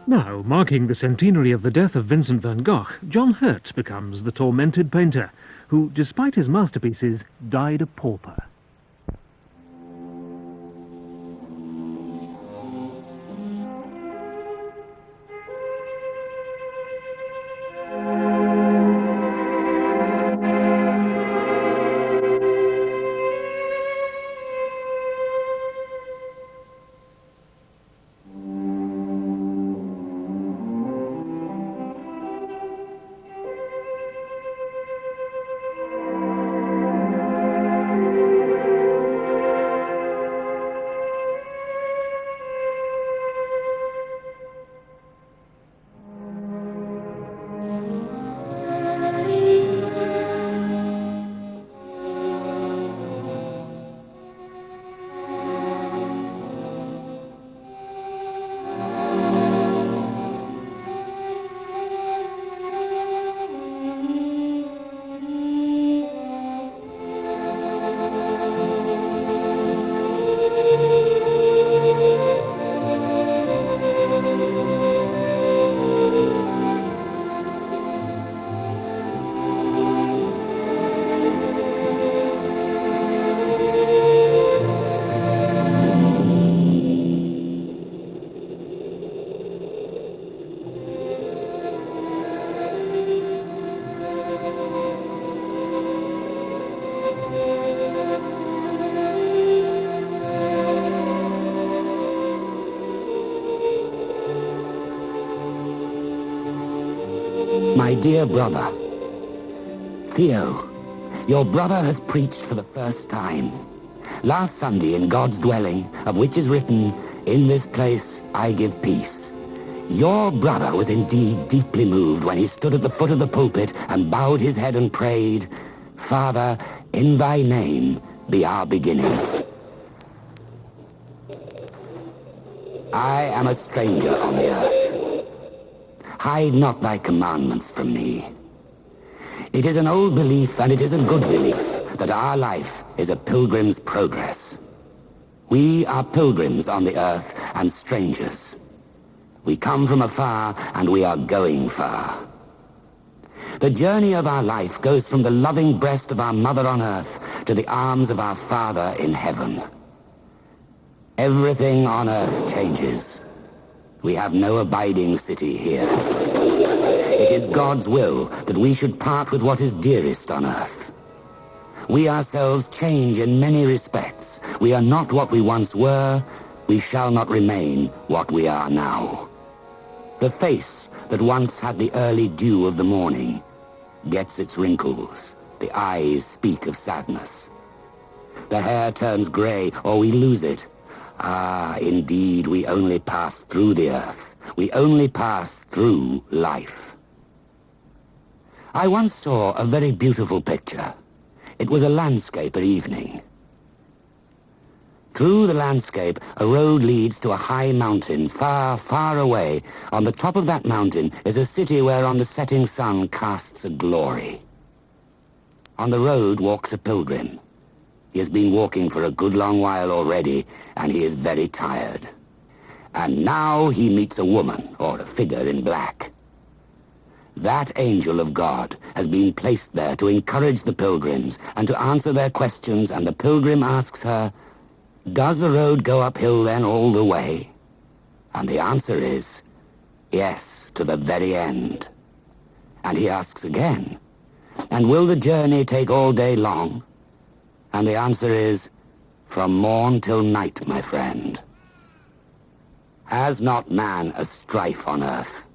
Now, marking the centenary of the death of Vincent van Gogh, John Hurt becomes the tormented painter, who, despite his masterpieces, died a pauper. My dear brother, Theo, your brother has preached for the first time. Last Sunday in God's dwelling, of which is written, "In this place I give peace." Your brother was indeed deeply moved when he stood at the foot of the pulpit and bowed his head and prayed, "Father, in thy name be our beginning." I am a stranger on the earth. Hide not thy commandments from me. It is an old belief, and it is a good belief, that our life is a pilgrim's progress. We are pilgrims on the earth and strangers. We come from afar, and we are going far. The journey of our life goes from the loving breast of our mother on earth to the arms of our Father in heaven. Everything on earth changes. We have no abiding city here. It is God's will that we should part with what is dearest on earth. We ourselves change in many respects. We are not what we once were. We shall not remain what we are now. The face that once had the early dew of the morning gets its wrinkles. The eyes speak of sadness. The hair turns gray, or we lose it. Ah, indeed, we only pass through the earth. We only pass through life. I once saw a very beautiful picture. It was a landscape at evening. Through the landscape, a road leads to a high mountain, far, far away. On the top of that mountain is a city whereon the setting sun casts a glory. On the road walks a pilgrim. He has been walking for a good long while already, and he is very tired. And now he meets a woman, or a figure in black. That angel of God has been placed there to encourage the pilgrims and to answer their questions, and the pilgrim asks her, "Does the road go uphill then all the way?" And the answer is, yes, to the very end. And he asks again, "And will the journey take all day long?" And the answer is, "From morn till night, my friend." Has not man a strife on earth?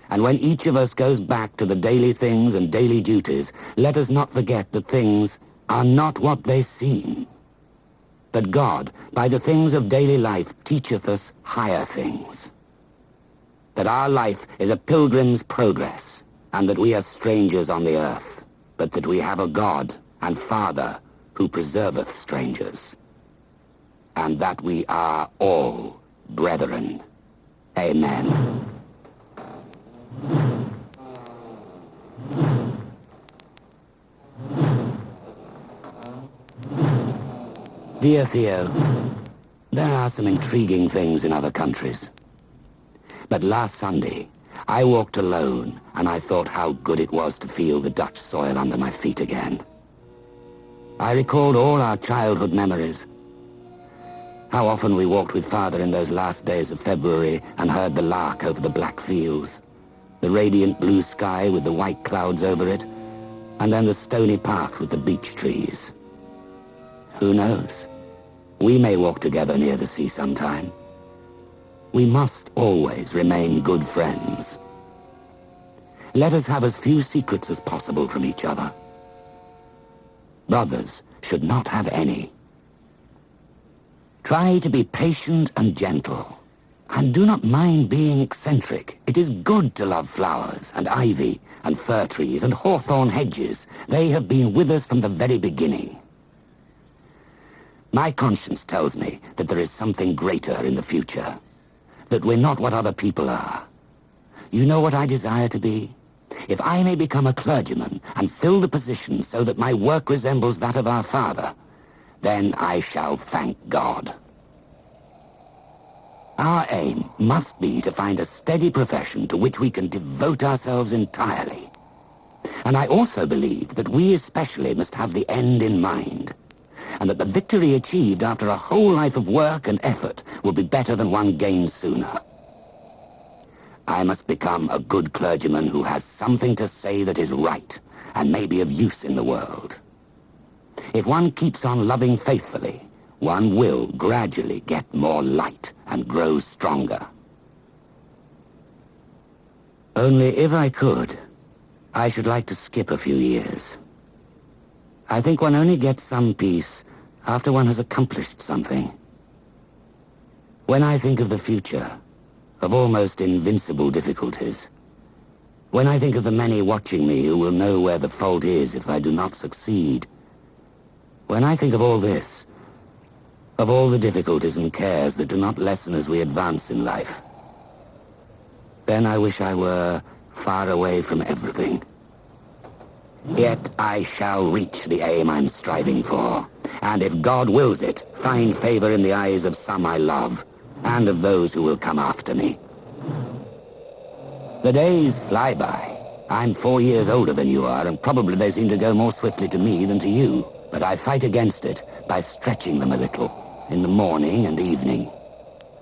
And when each of us goes back to the daily things and daily duties, let us not forget that things are not what they seem. That God, by the things of daily life, teacheth us higher things. That our life is a pilgrim's progress, and that we are strangers on the earth, but that we have a God and Father who preserveth strangers, and that we are all brethren. Amen. Dear Theo, There are some intriguing things in other countries. But last Sunday, I walked alone, and I thought how good it was to feel the Dutch soil under my feet again. I recalled all our childhood memories. How often we walked with Father in those last days of February and heard the lark over the black fields, the radiant blue sky with the white clouds over it, and then the stony path with the beech trees. Who knows? We may walk together near the sea sometime. We must always remain good friends. Let us have as few secrets as possible from each other. Brothers should not have any. Try to be patient and gentle, and do not mind being eccentric. It is good to love flowers and ivy and fir trees and hawthorn hedges. They have been with us from the very beginning. My conscience tells me that there is something greater in the future, that we're not what other people are. You know what I desire to be? If I may become a clergyman and fill the position so that my work resembles that of our Father, then I shall thank God. Our aim must be to find a steady profession to which we can devote ourselves entirely. And I also believe that we especially must have the end in mind, and that the victory achieved after a whole life of work and effort will be better than one gained sooner. I must become a good clergyman who has something to say that is right and may be of use in the world. If one keeps on loving faithfully, one will gradually get more light and grow stronger. Only if I could, I should like to skip a few years. I think one only gets some peace after one has accomplished something. When I think of the future, of almost invincible difficulties, when I think of the many watching me who will know where the fault is if I do not succeed, when I think of all this, of all the difficulties and cares that do not lessen as we advance in life, then I wish I were far away from everything. Yet I shall reach the aim I'm striving for, and if God wills it, find favor in the eyes of some I love, and of those who will come after me. The days fly by. I'm 4 years older than you are, and probably they seem to go more swiftly to me than to you. But I fight against it by stretching them a little, in the morning and evening.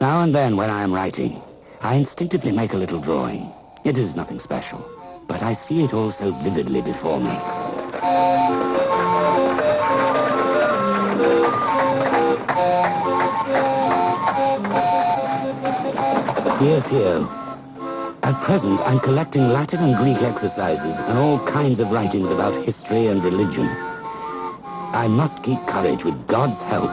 Now and then when I am writing, I instinctively make a little drawing. It is nothing special, but I see it all so vividly before me. Dear Theo, at present I'm collecting Latin and Greek exercises and all kinds of writings about history and religion. I must keep courage with God's help,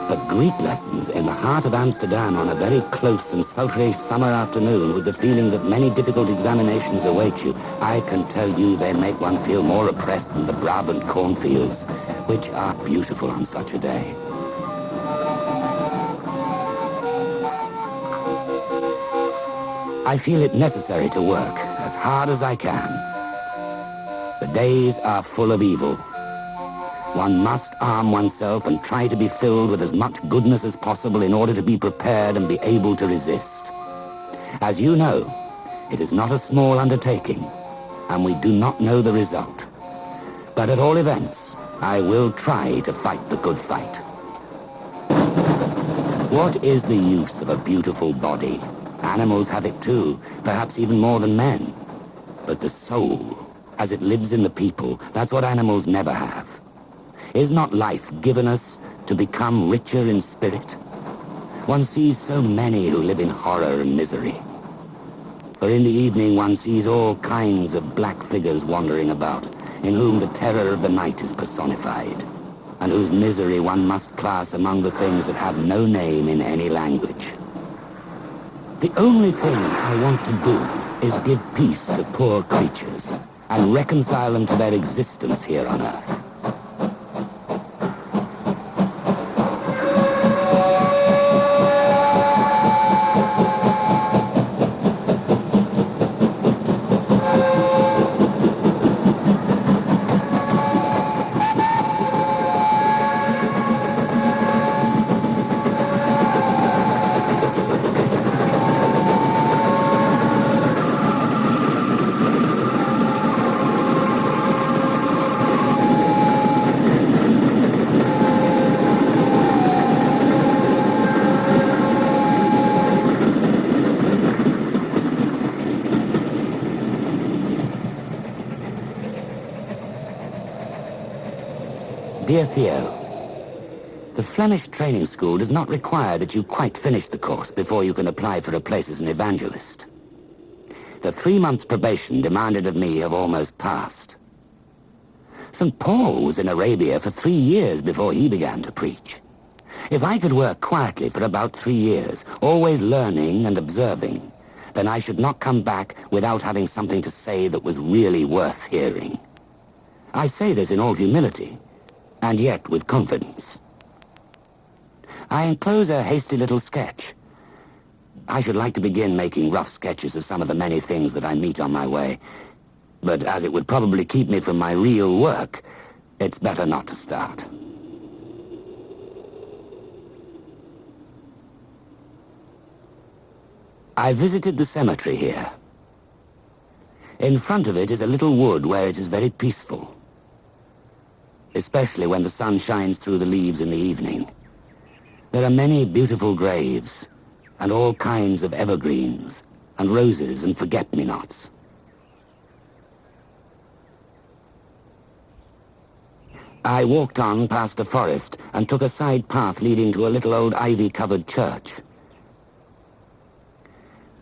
but Greek lessons in the heart of Amsterdam on a very close and sultry summer afternoon with the feeling that many difficult examinations await you, I can tell you they make one feel more oppressed than the Brabant cornfields, which are beautiful on such a day. I feel it necessary to work as hard as I can. The days are full of evil. One must arm oneself and try to be filled with as much goodness as possible in order to be prepared and be able to resist. As you know, it is not a small undertaking, and we do not know the result. But at all events, I will try to fight the good fight. What is the use of a beautiful body? Animals have it too, perhaps even more than men. But the soul, as it lives in the people, that's what animals never have. Is not life given us to become richer in spirit? One sees so many who live in horror and misery. For in the evening one sees all kinds of black figures wandering about, in whom the terror of the night is personified, and whose misery one must class among the things that have no name in any language. The only thing I want to do is give peace to poor creatures and reconcile them to their existence here on earth. Dear Theo, the Flemish training school does not require that you quite finish the course before you can apply for a place as an evangelist. The 3 months probation demanded of me have almost passed. St. Paul was in Arabia for 3 years before he began to preach. If I could work quietly for about 3 years, always learning and observing, then I should not come back without having something to say that was really worth hearing. I say this in all humility, and yet with confidence. I enclose a hasty little sketch. I should like to begin making rough sketches of some of the many things that I meet on my way, but as it would probably keep me from my real work, it's better not to start. I visited the cemetery here. In front of it is a little wood where it is very peaceful, especially when the sun shines through the leaves in the evening. There are many beautiful graves, and all kinds of evergreens, and roses and forget-me-nots. I walked on past a forest and took a side path leading to a little old ivy-covered church.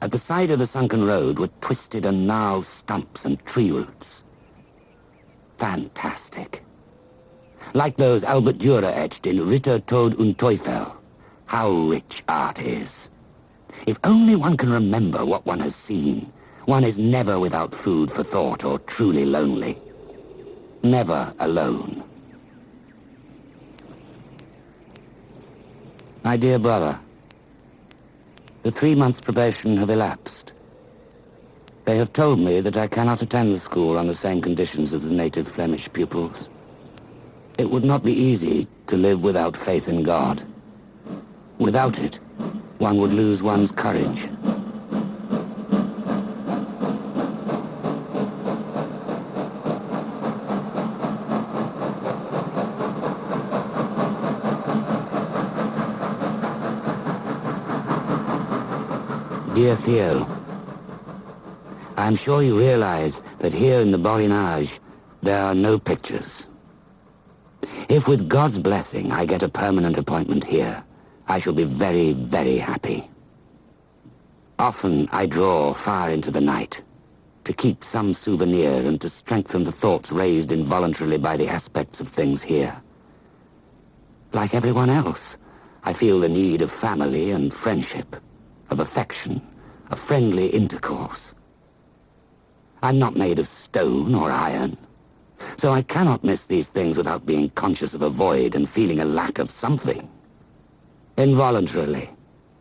At the side of the sunken road were twisted and gnarled stumps and tree roots. Fantastic. Like those Albert Dürer etched in Ritter, Tod und Teufel. How rich art is. If only one can remember what one has seen, one is never without food for thought or truly lonely. Never alone. My dear brother, the 3 months' probation have elapsed. They have told me that I cannot attend the school on the same conditions as the native Flemish pupils. It would not be easy to live without faith in God. Without it, one would lose one's courage. Dear Theo, I am sure you realize that here in the Borinage, there are no pictures. If with God's blessing I get a permanent appointment here, I shall be very, very happy. Often I draw far into the night, to keep some souvenir and to strengthen the thoughts raised involuntarily by the aspects of things here. Like everyone else, I feel the need of family and friendship, of affection, of friendly intercourse. I'm not made of stone or iron, so I cannot miss these things without being conscious of a void and feeling a lack of something. Involuntarily,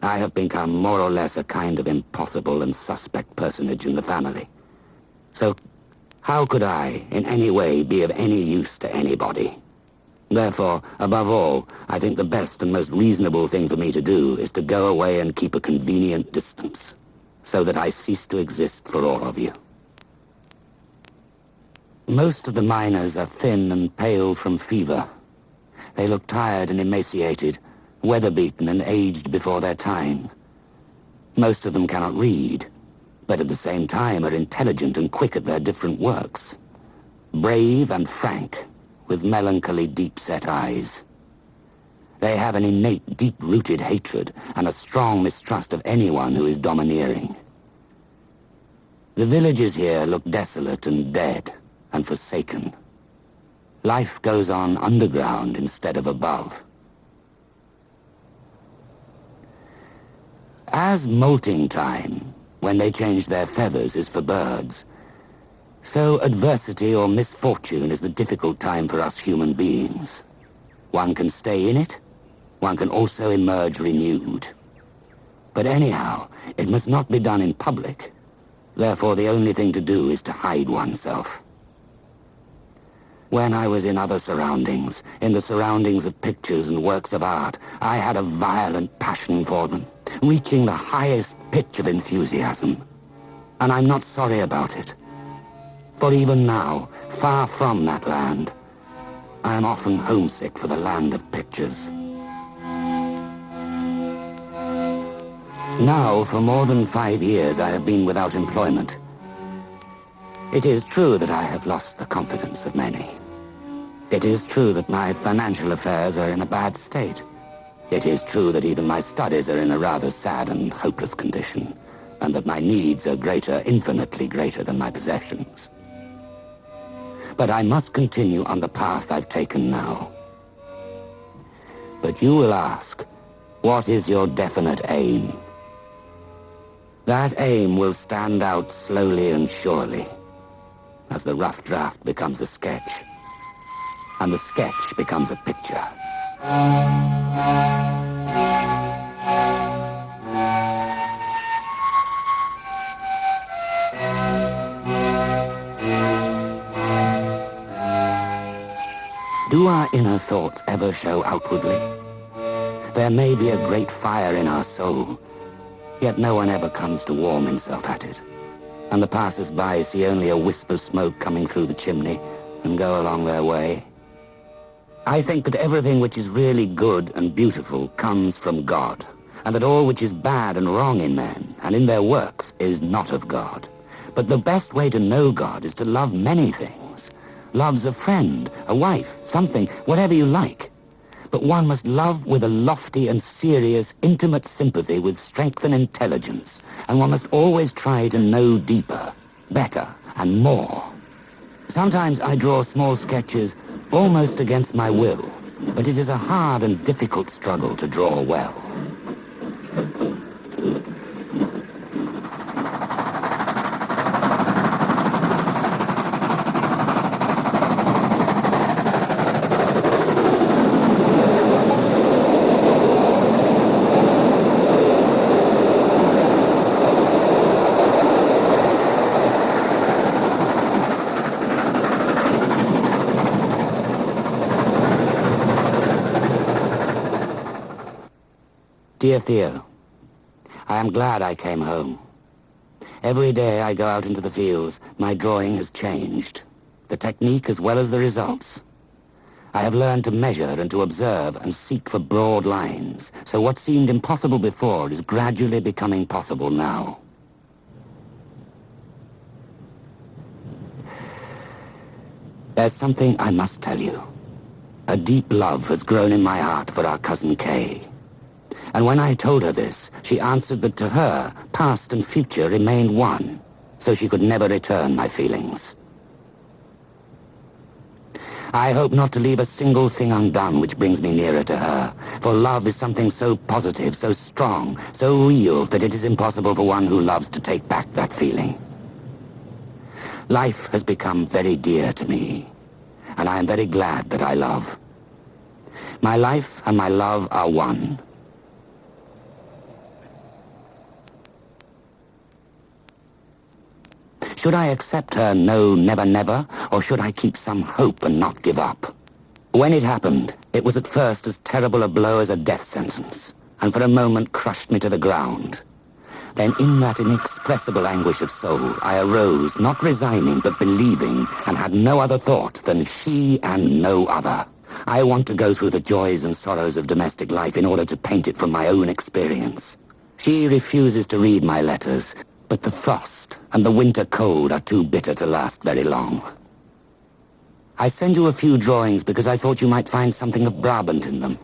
I have become more or less a kind of impossible and suspect personage in the family. So, how could I, in any way, be of any use to anybody? Therefore, above all, I think the best and most reasonable thing for me to do is to go away and keep a convenient distance, so that I cease to exist for all of you. Most of the miners are thin and pale from fever. They look tired and emaciated, weather-beaten and aged before their time. Most of them cannot read, but at the same time are intelligent and quick at their different works. Brave and frank, with melancholy deep-set eyes. They have an innate, deep-rooted hatred and a strong mistrust of anyone who is domineering. The villages here look desolate and dead and forsaken. Life goes on underground instead of above. As molting time, when they change their feathers, is for birds, so adversity or misfortune is the difficult time for us human beings. One can stay in it, one can also emerge renewed. But anyhow, it must not be done in public. Therefore, the only thing to do is to hide oneself. When I was in other surroundings, in the surroundings of pictures and works of art, I had a violent passion for them, reaching the highest pitch of enthusiasm. And I'm not sorry about it. For even now, far from that land, I am often homesick for the land of pictures. Now, for more than 5 years, I have been without employment. It is true that I have lost the confidence of many. It is true that my financial affairs are in a bad state. It is true that even my studies are in a rather sad and hopeless condition, and that my needs are greater, infinitely greater than my possessions. But I must continue on the path I've taken now. But you will ask, what is your definite aim? That aim will stand out slowly and surely, as the rough draft becomes a sketch, and the sketch becomes a picture. Do our inner thoughts ever show outwardly? There may be a great fire in our soul, yet no one ever comes to warm himself at it, and the passers-by see only a wisp of smoke coming through the chimney and go along their way. I think that everything which is really good and beautiful comes from God, and that all which is bad and wrong in men and in their works is not of God. But the best way to know God is to love many things. Love's a friend, a wife, something, whatever you like. But one must love with a lofty and serious, intimate sympathy with strength and intelligence, and one must always try to know deeper, better, and more. Sometimes I draw small sketches almost against my will, but it is a hard and difficult struggle to draw well. Dear Theo, I am glad I came home. Every day I go out into the fields, my drawing has changed. The technique as well as the results. I have learned to measure and to observe and seek for broad lines, so what seemed impossible before is gradually becoming possible now. There's something I must tell you. A deep love has grown in my heart for our cousin Kay. And when I told her this, she answered that to her, past and future remained one, so she could never return my feelings. I hope not to leave a single thing undone which brings me nearer to her, for love is something so positive, so strong, so real, that it is impossible for one who loves to take back that feeling. Life has become very dear to me, and I am very glad that I love. My life and my love are one. Should I accept her no, never, never, or should I keep some hope and not give up? When it happened, it was at first as terrible a blow as a death sentence, and for a moment crushed me to the ground. Then in that inexpressible anguish of soul, I arose, not resigning, but believing, and had no other thought than she and no other. I want to go through the joys and sorrows of domestic life in order to paint it from my own experience. She refuses to read my letters, but the frost and the winter cold are too bitter to last very long. I send you a few drawings because I thought you might find something of Brabant in them.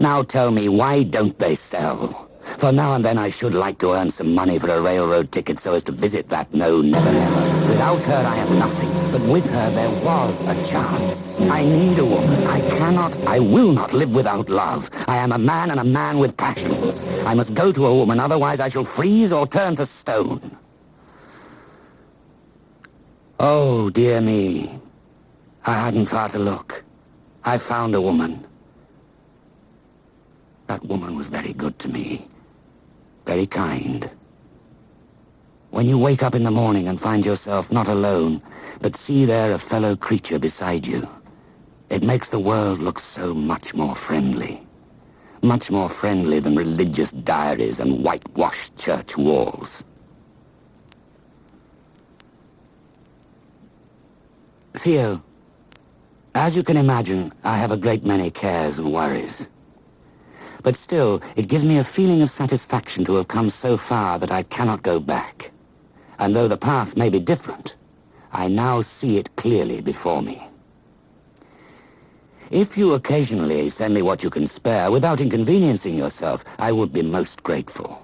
Now tell me, why don't they sell? For now and then I should like to earn some money for a railroad ticket so as to visit that no, never, never. Without her I am nothing, but with her there was a chance. I need a woman. I will not live without love. I am a man and a man with passions. I must go to a woman, otherwise I shall freeze or turn to stone. Oh, dear me. I hadn't far to look. I found a woman. That woman was very good to me. Very kind. When you wake up in the morning and find yourself not alone, but see there a fellow creature beside you, it makes the world look so much more friendly. Much more friendly than religious diaries and whitewashed church walls. Theo, as you can imagine, I have a great many cares and worries. But still, it gives me a feeling of satisfaction to have come so far that I cannot go back. And though the path may be different, I now see it clearly before me. If you occasionally send me what you can spare without inconveniencing yourself, I would be most grateful.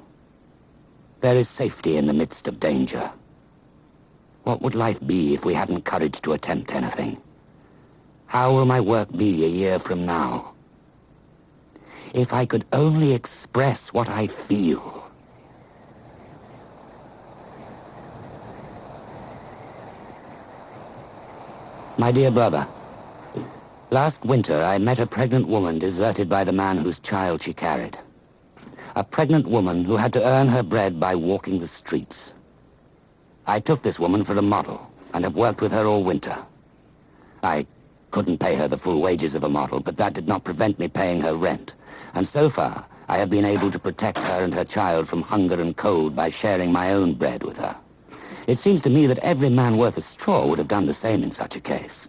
There is safety in the midst of danger. What would life be if we hadn't courage to attempt anything? How will my work be a year from now? If I could only express what I feel. My dear brother, last winter I met a pregnant woman deserted by the man whose child she carried. A pregnant woman who had to earn her bread by walking the streets. I took this woman for a model and have worked with her all winter. I couldn't pay her the full wages of a model, but that did not prevent me paying her rent. And so far, I have been able to protect her and her child from hunger and cold by sharing my own bread with her. It seems to me that every man worth a straw would have done the same in such a case.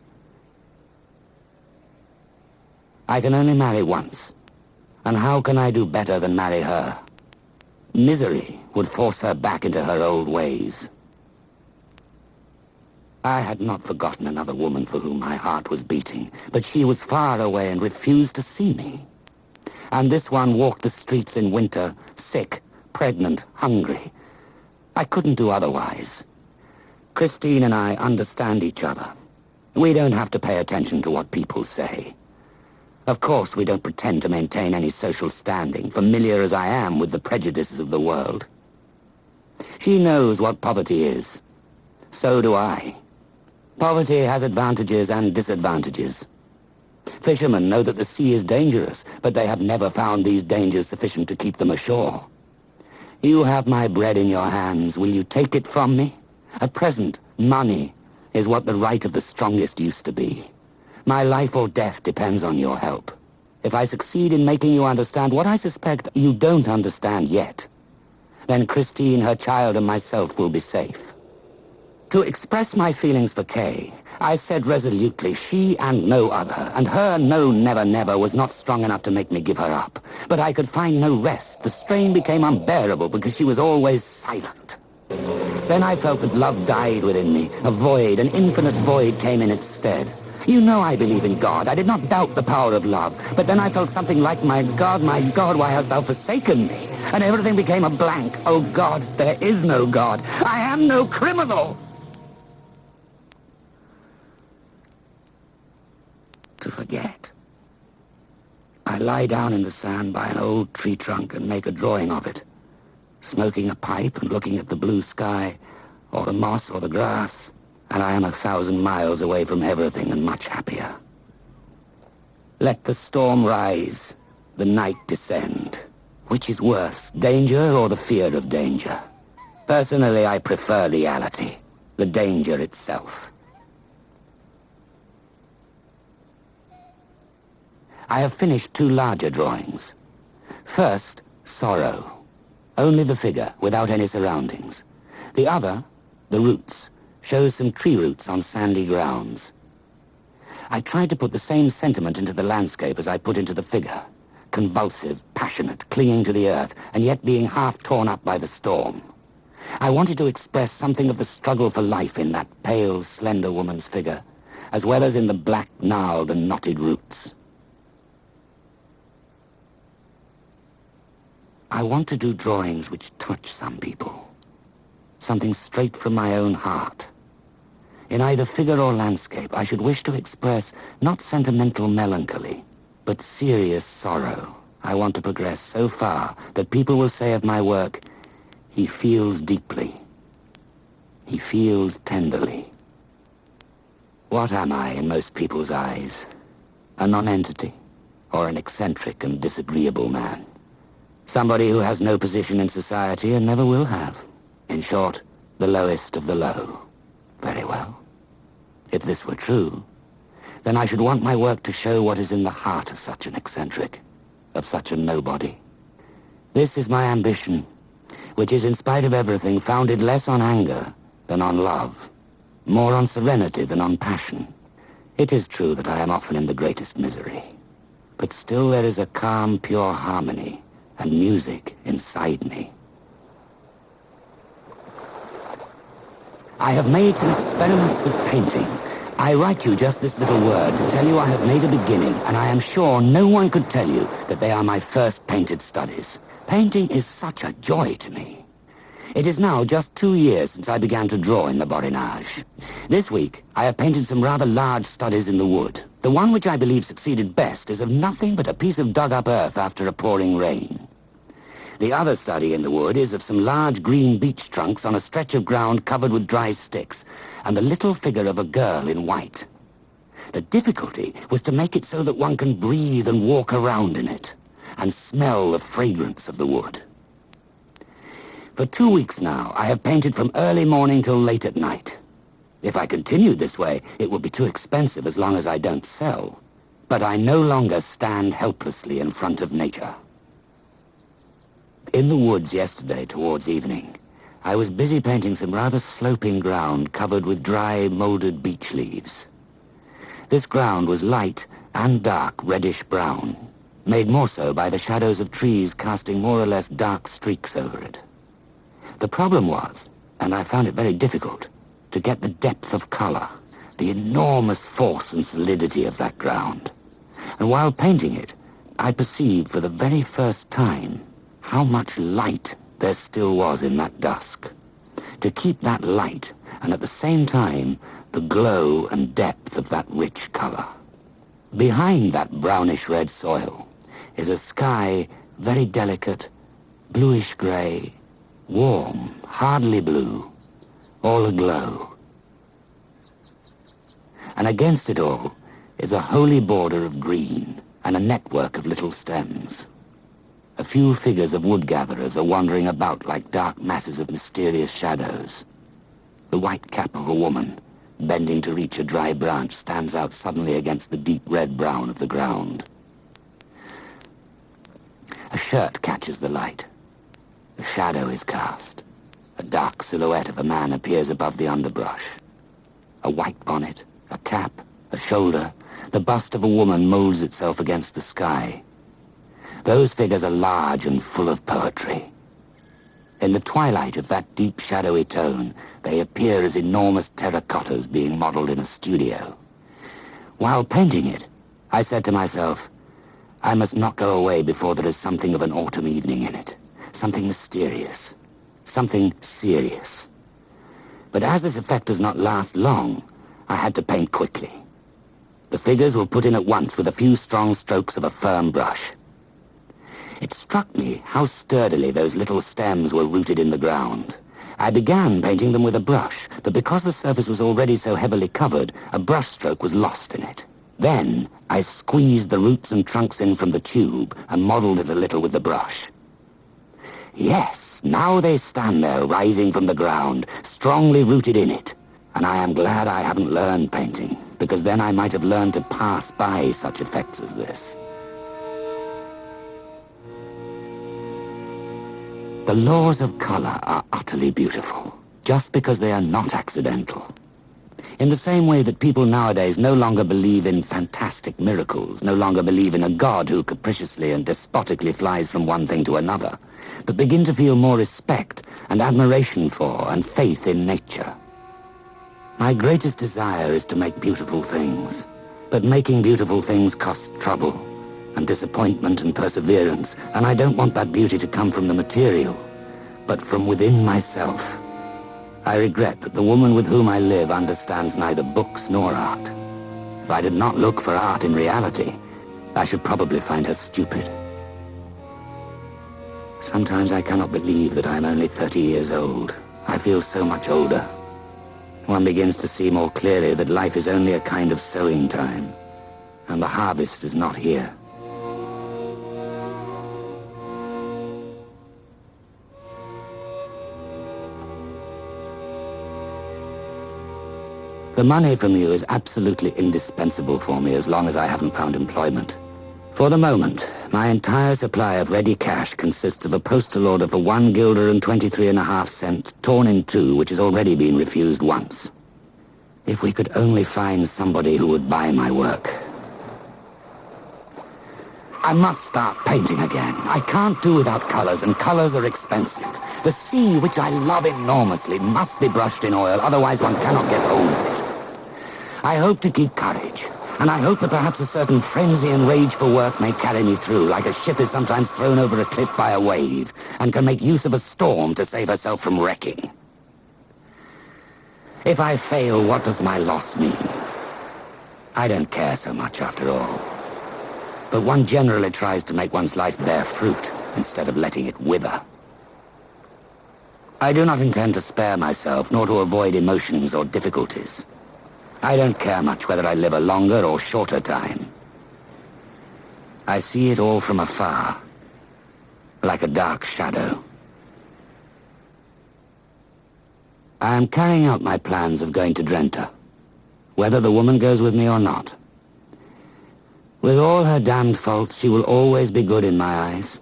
I can only marry once, and how can I do better than marry her? Misery would force her back into her old ways. I had not forgotten another woman for whom my heart was beating, but she was far away and refused to see me. And this one walked the streets in winter, sick, pregnant, hungry. I couldn't do otherwise. Christine and I understand each other. We don't have to pay attention to what people say. Of course, we don't pretend to maintain any social standing, familiar as I am with the prejudices of the world. She knows what poverty is. So do I. Poverty has advantages and disadvantages. Fishermen know that the sea is dangerous, but they have never found these dangers sufficient to keep them ashore. You have my bread in your hands. Will you take it from me? At present, money is what the right of the strongest used to be. My life or death depends on your help. If I succeed in making you understand what I suspect you don't understand yet, then Christine, her child, and myself will be safe. To express my feelings for Kay, I said resolutely she and no other, and her no, never, never was not strong enough to make me give her up. But I could find no rest. The strain became unbearable because she was always silent. Then I felt that love died within me. A void, an infinite void came in its stead. You know I believe in God. I did not doubt the power of love. But then I felt something like, my God, why hast thou forsaken me? And everything became a blank. Oh God, there is no God. I am no criminal. To forget. I lie down in the sand by an old tree trunk and make a drawing of it, smoking a pipe and looking at the blue sky, or the moss or the grass, and I am 1,000 miles away from everything and much happier. Let the storm rise, the night descend. Which is worse, danger or the fear of danger? Personally, I prefer reality, the danger itself. I have finished 2 larger drawings. First, sorrow. Only the figure, without any surroundings. The other, the roots, shows some tree roots on sandy grounds. I tried to put the same sentiment into the landscape as I put into the figure. Convulsive, passionate, clinging to the earth, and yet being half torn up by the storm. I wanted to express something of the struggle for life in that pale, slender woman's figure, as well as in the black, gnarled and knotted roots. I want to do drawings which touch some people. Something straight from my own heart. In either figure or landscape, I should wish to express not sentimental melancholy, but serious sorrow. I want to progress so far that people will say of my work, he feels deeply. He feels tenderly. What am I in most people's eyes? A nonentity, or an eccentric and disagreeable man? Somebody who has no position in society and never will have. In short, the lowest of the low. Very well. If this were true, then I should want my work to show what is in the heart of such an eccentric, of such a nobody. This is my ambition, which is, in spite of everything, founded less on anger than on love, more on serenity than on passion. It is true that I am often in the greatest misery, but still there is a calm, pure harmony and music inside me. I have made some experiments with painting, I write you just this little word to tell you I have made a beginning, and I am sure no one could tell you that they are my first painted studies. Painting is such a joy to me. It is now just 2 years since I began to draw in the Borinage. This week, I have painted some rather large studies in the wood. The one which I believe succeeded best is of nothing but a piece of dug-up earth after a pouring rain. The other study in the wood is of some large green beech trunks on a stretch of ground covered with dry sticks, and the little figure of a girl in white. The difficulty was to make it so that one can breathe and walk around in it, and smell the fragrance of the wood. For 2 weeks now, I have painted from early morning till late at night. If I continued this way, it would be too expensive as long as I don't sell. But I no longer stand helplessly in front of nature. In the woods yesterday towards evening, I was busy painting some rather sloping ground covered with dry, molded beech leaves. This ground was light and dark reddish-brown, made more so by the shadows of trees casting more or less dark streaks over it. The problem was, and I found it very difficult, to get the depth of color, the enormous force and solidity of that ground. And while painting it, I perceived for the very first time how much light there still was in that dusk. To keep that light, and at the same time, the glow and depth of that rich color. Behind that brownish-red soil is a sky very delicate, bluish-gray, warm, hardly blue, all aglow. And against it all is a holy border of green and a network of little stems. A few figures of wood-gatherers are wandering about like dark masses of mysterious shadows. The white cap of a woman, bending to reach a dry branch, stands out suddenly against the deep red-brown of the ground. A shirt catches the light. A shadow is cast. A dark silhouette of a man appears above the underbrush. A white bonnet, a cap, a shoulder, the bust of a woman molds itself against the sky. Those figures are large and full of poetry. In the twilight of that deep shadowy tone, they appear as enormous terracottas being modeled in a studio. While painting it, I said to myself, I must not go away before there is something of an autumn evening in it. Something mysterious, something serious. But as this effect does not last long, I had to paint quickly. The figures were put in at once with a few strong strokes of a firm brush. It struck me how sturdily those little stems were rooted in the ground. I began painting them with a brush, but because the surface was already so heavily covered, a brush stroke was lost in it. Then I squeezed the roots and trunks in from the tube and modeled it a little with the brush. Yes, now they stand there, rising from the ground, strongly rooted in it. And I am glad I haven't learned painting, because then I might have learned to pass by such effects as this. The laws of color are utterly beautiful, just because they are not accidental. In the same way that people nowadays no longer believe in fantastic miracles, no longer believe in a God who capriciously and despotically flies from one thing to another, but begin to feel more respect and admiration for and faith in nature. My greatest desire is to make beautiful things, but making beautiful things costs trouble and disappointment and perseverance, and I don't want that beauty to come from the material, but from within myself. I regret that the woman with whom I live understands neither books nor art. If I did not look for art in reality, I should probably find her stupid. Sometimes I cannot believe that I am only 30 years old. I feel so much older. One begins to see more clearly that life is only a kind of sowing time, and the harvest is not here. The money from you is absolutely indispensable for me as long as I haven't found employment. For the moment, my entire supply of ready cash consists of a postal order for 1 guilder and 23.5 cents, torn in two, which has already been refused once. If we could only find somebody who would buy my work. I must start painting again. I can't do without colors, and colors are expensive. The sea, which I love enormously, must be brushed in oil, otherwise one cannot get hold of it. I hope to keep courage, and I hope that perhaps a certain frenzy and rage for work may carry me through, like a ship is sometimes thrown over a cliff by a wave, and can make use of a storm to save herself from wrecking. If I fail, what does my loss mean? I don't care so much after all. But one generally tries to make one's life bear fruit instead of letting it wither. I do not intend to spare myself, nor to avoid emotions or difficulties. I don't care much whether I live a longer or shorter time. I see it all from afar, like a dark shadow. I am carrying out my plans of going to Drenthe, whether the woman goes with me or not. With all her damned faults, she will always be good in my eyes.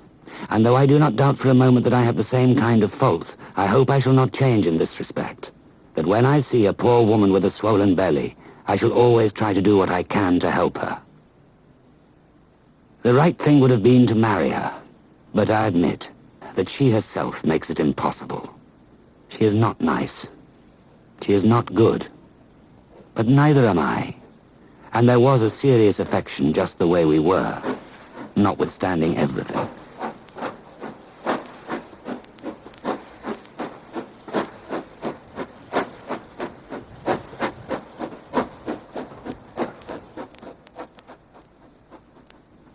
And though I do not doubt for a moment that I have the same kind of faults, I hope I shall not change in this respect. That when I see a poor woman with a swollen belly, I shall always try to do what I can to help her. The right thing would have been to marry her, but I admit that she herself makes it impossible. She is not nice. She is not good. But neither am I. And there was a serious affection just the way we were, notwithstanding everything.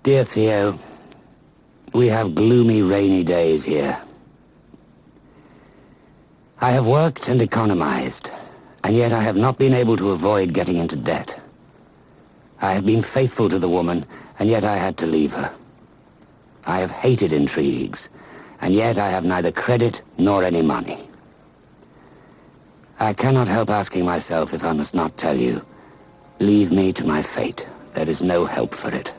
Dear Theo, we have gloomy, rainy days here. I have worked and economized, and yet I have not been able to avoid getting into debt. I have been faithful to the woman, and yet I had to leave her. I have hated intrigues, and yet I have neither credit nor any money. I cannot help asking myself if I must not tell you, leave me to my fate. There is no help for it.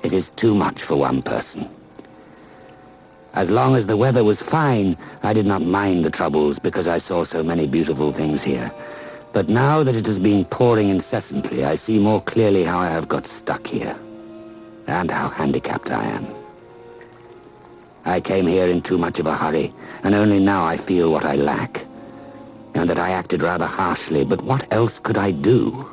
It is too much for one person. As long as the weather was fine, I did not mind the troubles because I saw so many beautiful things here. But now that it has been pouring incessantly, I see more clearly how I have got stuck here, and how handicapped I am. I came here in too much of a hurry, and only now I feel what I lack, and that I acted rather harshly, but what else could I do?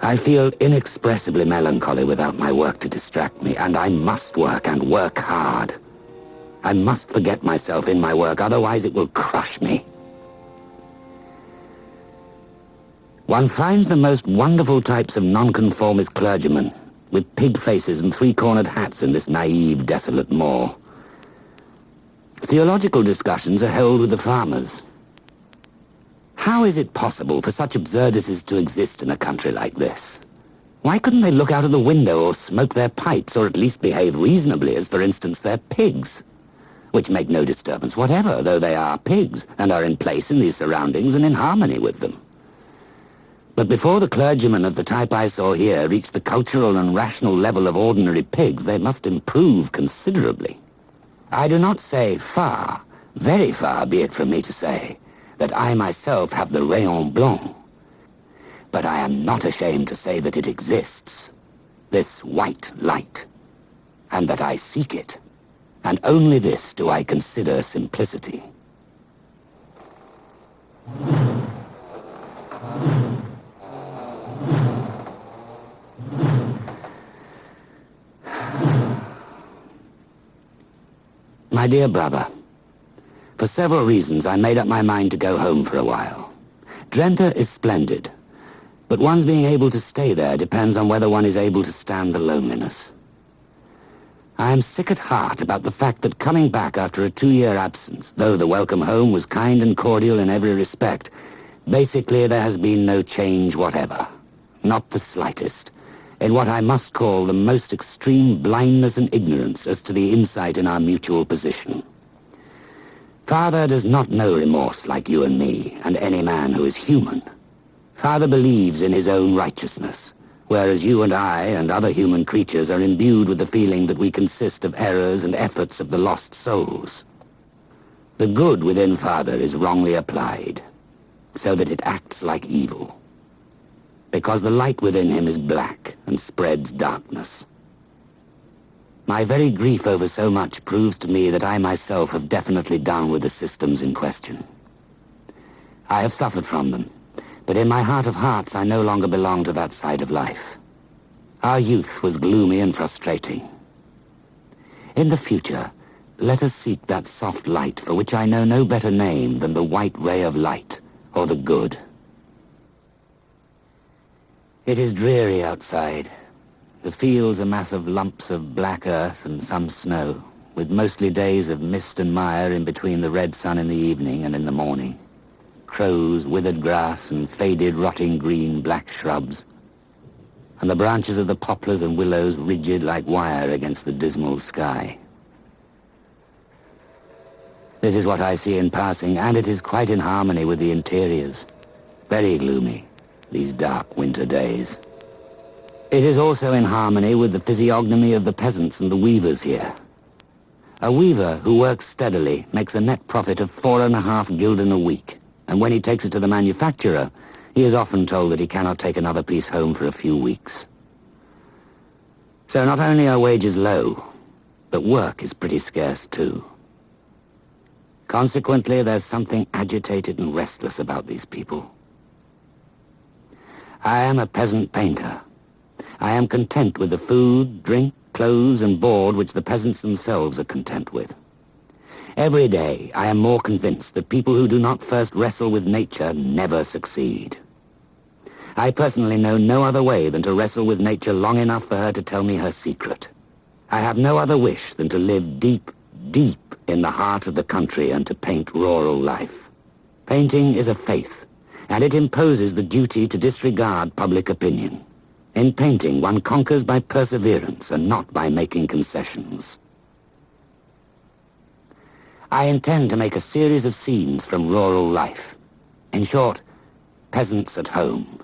I feel inexpressibly melancholy without my work to distract me, and I must work, and work hard. I must forget myself in my work, otherwise it will crush me. One finds the most wonderful types of nonconformist clergymen, with pig faces and three-cornered hats in this naive, desolate moor. Theological discussions are held with the farmers. How is it possible for such absurdities to exist in a country like this? Why couldn't they look out of the window or smoke their pipes, or at least behave reasonably as, for instance, their pigs, which make no disturbance whatever, though they are pigs, and are in place in these surroundings and in harmony with them? But before the clergymen of the type I saw here reach the cultural and rational level of ordinary pigs, they must improve considerably. I do not say far, very far be it from me to say, that I myself have the rayon blanc. But I am not ashamed to say that it exists, this white light, and that I seek it, and only this do I consider simplicity. My dear brother, for several reasons I made up my mind to go home for a while. Drenthe is splendid, but one's being able to stay there depends on whether one is able to stand the loneliness. I am sick at heart about the fact that coming back after a 2-year absence, though the welcome home was kind and cordial in every respect, basically there has been no change whatever, not the slightest, in what I must call the most extreme blindness and ignorance as to the insight in our mutual position. Father does not know remorse like you and me, and any man who is human. Father believes in his own righteousness, whereas you and I and other human creatures are imbued with the feeling that we consist of errors and efforts of the lost souls. The good within Father is wrongly applied, so that it acts like evil, because the light within him is black and spreads darkness. My very grief over so much proves to me that I myself have definitely done with the systems in question. I have suffered from them, But in my heart of hearts, I no longer belong to that side of life. Our youth was gloomy and frustrating. In the future, let us seek that soft light for which I know no better name than the white ray of light, or the good. It is dreary outside. The fields a mass of lumps of black earth and some snow, with mostly days of mist and mire in between the red sun in the evening and in the morning. Crows, withered grass, and faded, rotting green black shrubs, and the branches of the poplars and willows rigid like wire against the dismal sky. This is what I see in passing, and it is quite in harmony with the interiors. Very gloomy, these dark winter days. It is also in harmony with the physiognomy of the peasants and the weavers here. A weaver who works steadily makes a net profit of 4.5 gulden a week, and when he takes it to the manufacturer, he is often told that he cannot take another piece home for a few weeks. So not only are wages low, but work is pretty scarce too. Consequently, there's something agitated and restless about these people. I am a peasant painter. I am content with the food, drink, clothes, and board which the peasants themselves are content with. Every day, I am more convinced that people who do not first wrestle with nature never succeed. I personally know no other way than to wrestle with nature long enough for her to tell me her secret. I have no other wish than to live deep, deep in the heart of the country and to paint rural life. Painting is a faith, and it imposes the duty to disregard public opinion. In painting, one conquers by perseverance and not by making concessions. I intend to make a series of scenes from rural life. In short, peasants at home.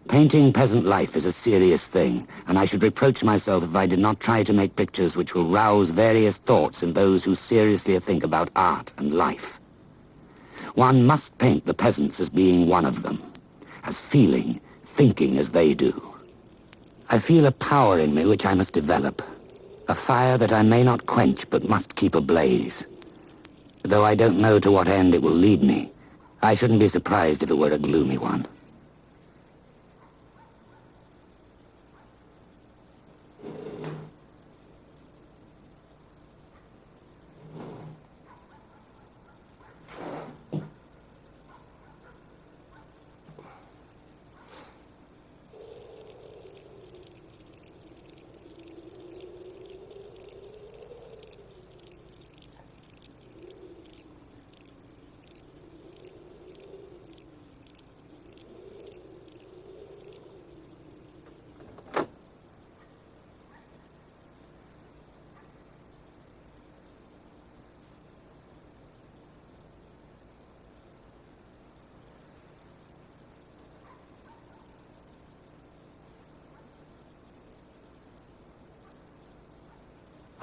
Painting peasant life is a serious thing, and I should reproach myself if I did not try to make pictures which will rouse various thoughts in those who seriously think about art and life. One must paint the peasants as being one of them, as feeling, thinking as they do. I feel a power in me which I must develop, a fire that I may not quench but must keep ablaze. Though I don't know to what end it will lead me, I shouldn't be surprised if it were a gloomy one.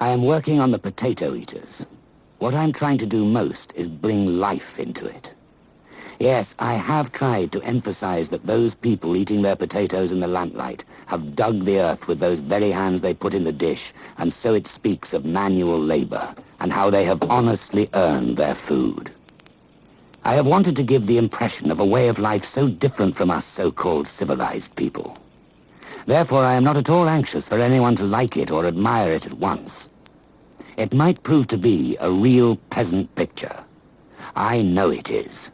I am working on the potato eaters. What I'm trying to do most is bring life into it. Yes, I have tried to emphasize that those people eating their potatoes in the lamplight have dug the earth with those very hands they put in the dish, and so it speaks of manual labor and how they have honestly earned their food. I have wanted to give the impression of a way of life so different from us so-called civilized people. Therefore, I am not at all anxious for anyone to like it or admire it at once. It might prove to be a real peasant picture. I know it is.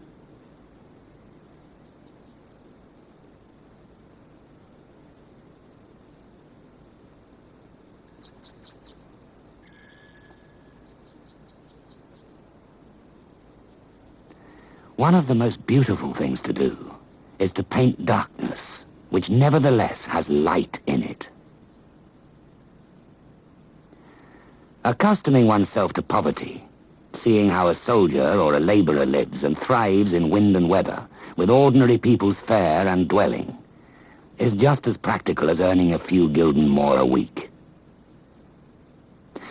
One of the most beautiful things to do is to paint darkness, which nevertheless has light in it. Accustoming oneself to poverty, seeing how a soldier or a laborer lives and thrives in wind and weather, with ordinary people's fare and dwelling, is just as practical as earning a few gulden more a week.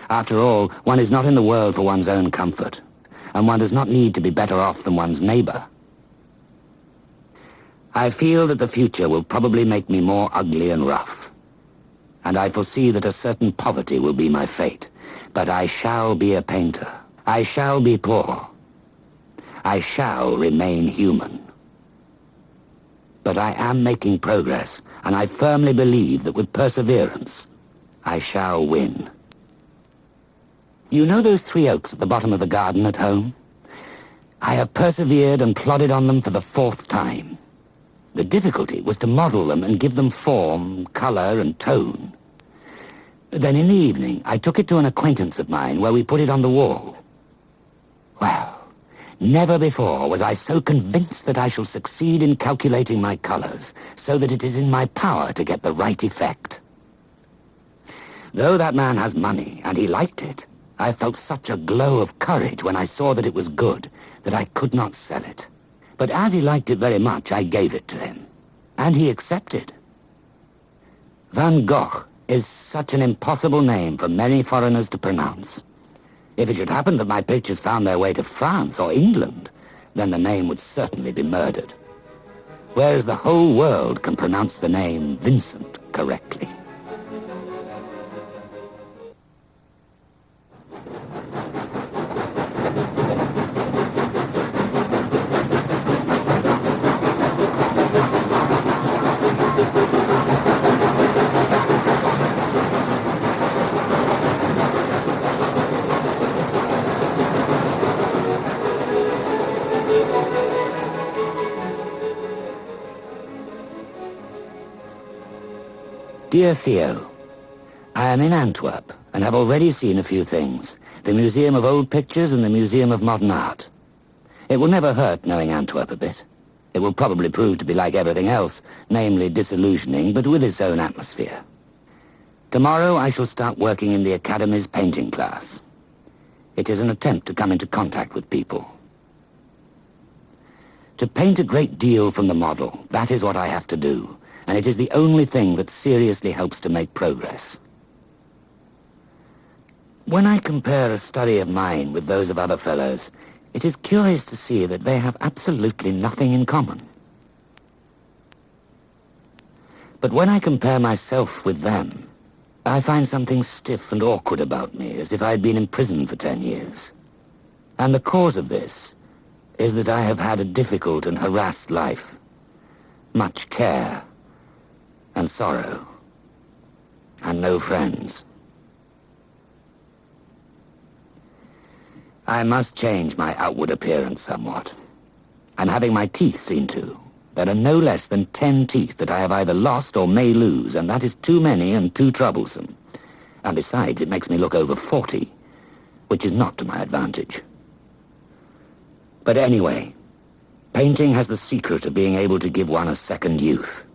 After all, one is not in the world for one's own comfort, and one does not need to be better off than one's neighbor. I feel that the future will probably make me more ugly and rough, and I foresee that a certain poverty will be my fate. But I shall be a painter. I shall be poor. I shall remain human. But I am making progress, and I firmly believe that with perseverance, I shall win. You know those 3 oaks at the bottom of the garden at home? I have persevered and plodded on them for the 4th time. The difficulty was to model them and give them form, color, and tone. Then in the evening, I took it to an acquaintance of mine where we put it on the wall. Well, never before was I so convinced that I shall succeed in calculating my colors, so that it is in my power to get the right effect. Though that man has money, and he liked it, I felt such a glow of courage when I saw that it was good, that I could not sell it. But as he liked it very much, I gave it to him, and he accepted. Van Gogh is such an impossible name for many foreigners to pronounce. If it should happen that my pictures found their way to France or England, then the name would certainly be murdered. Whereas the whole world can pronounce the name Vincent correctly. Dear Theo, I am in Antwerp and have already seen a few things. The Museum of Old Pictures and the Museum of Modern Art. It will never hurt knowing Antwerp a bit. It will probably prove to be like everything else, namely disillusioning, but with its own atmosphere. Tomorrow I shall start working in the Academy's painting class. It is an attempt to come into contact with people. To paint a great deal from the model, that is what I have to do. And it is the only thing that seriously helps to make progress. When I compare a study of mine with those of other fellows, it is curious to see that they have absolutely nothing in common. But when I compare myself with them, I find something stiff and awkward about me, as if I had been in prison for 10 years. And the cause of this is that I have had a difficult and harassed life. Much care and sorrow, and no friends. I must change my outward appearance somewhat. I'm having my teeth seen to. There are no less than 10 teeth that I have either lost or may lose, and that is too many and too troublesome. And besides, it makes me look over 40, which is not to my advantage. But anyway, painting has the secret of being able to give one a second youth.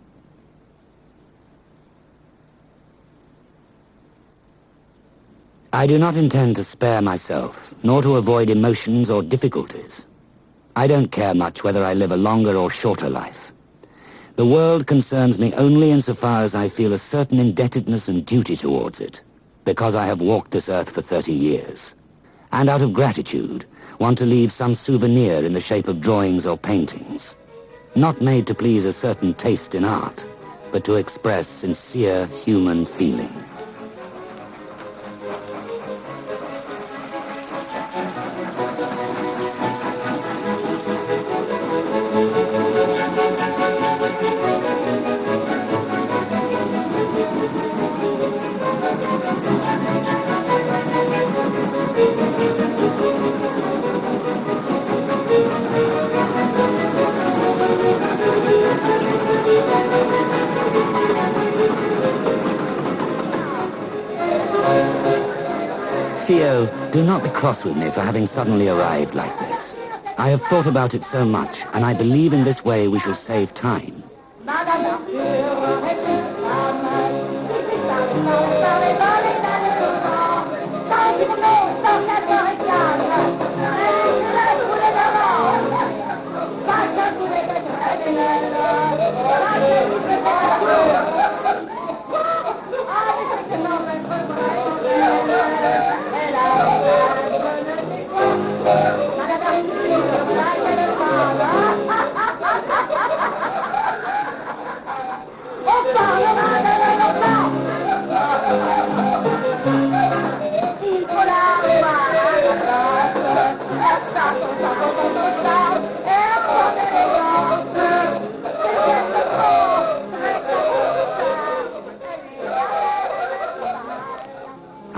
I do not intend to spare myself, nor to avoid emotions or difficulties. I don't care much whether I live a longer or shorter life. The world concerns me only insofar as I feel a certain indebtedness and duty towards it, because I have walked this earth for 30 years, and out of gratitude want to leave some souvenir in the shape of drawings or paintings, not made to please a certain taste in art, but to express sincere human feeling. Theo, do not be cross with me for having suddenly arrived like this. I have thought about it so much, and I believe in this way we shall save time.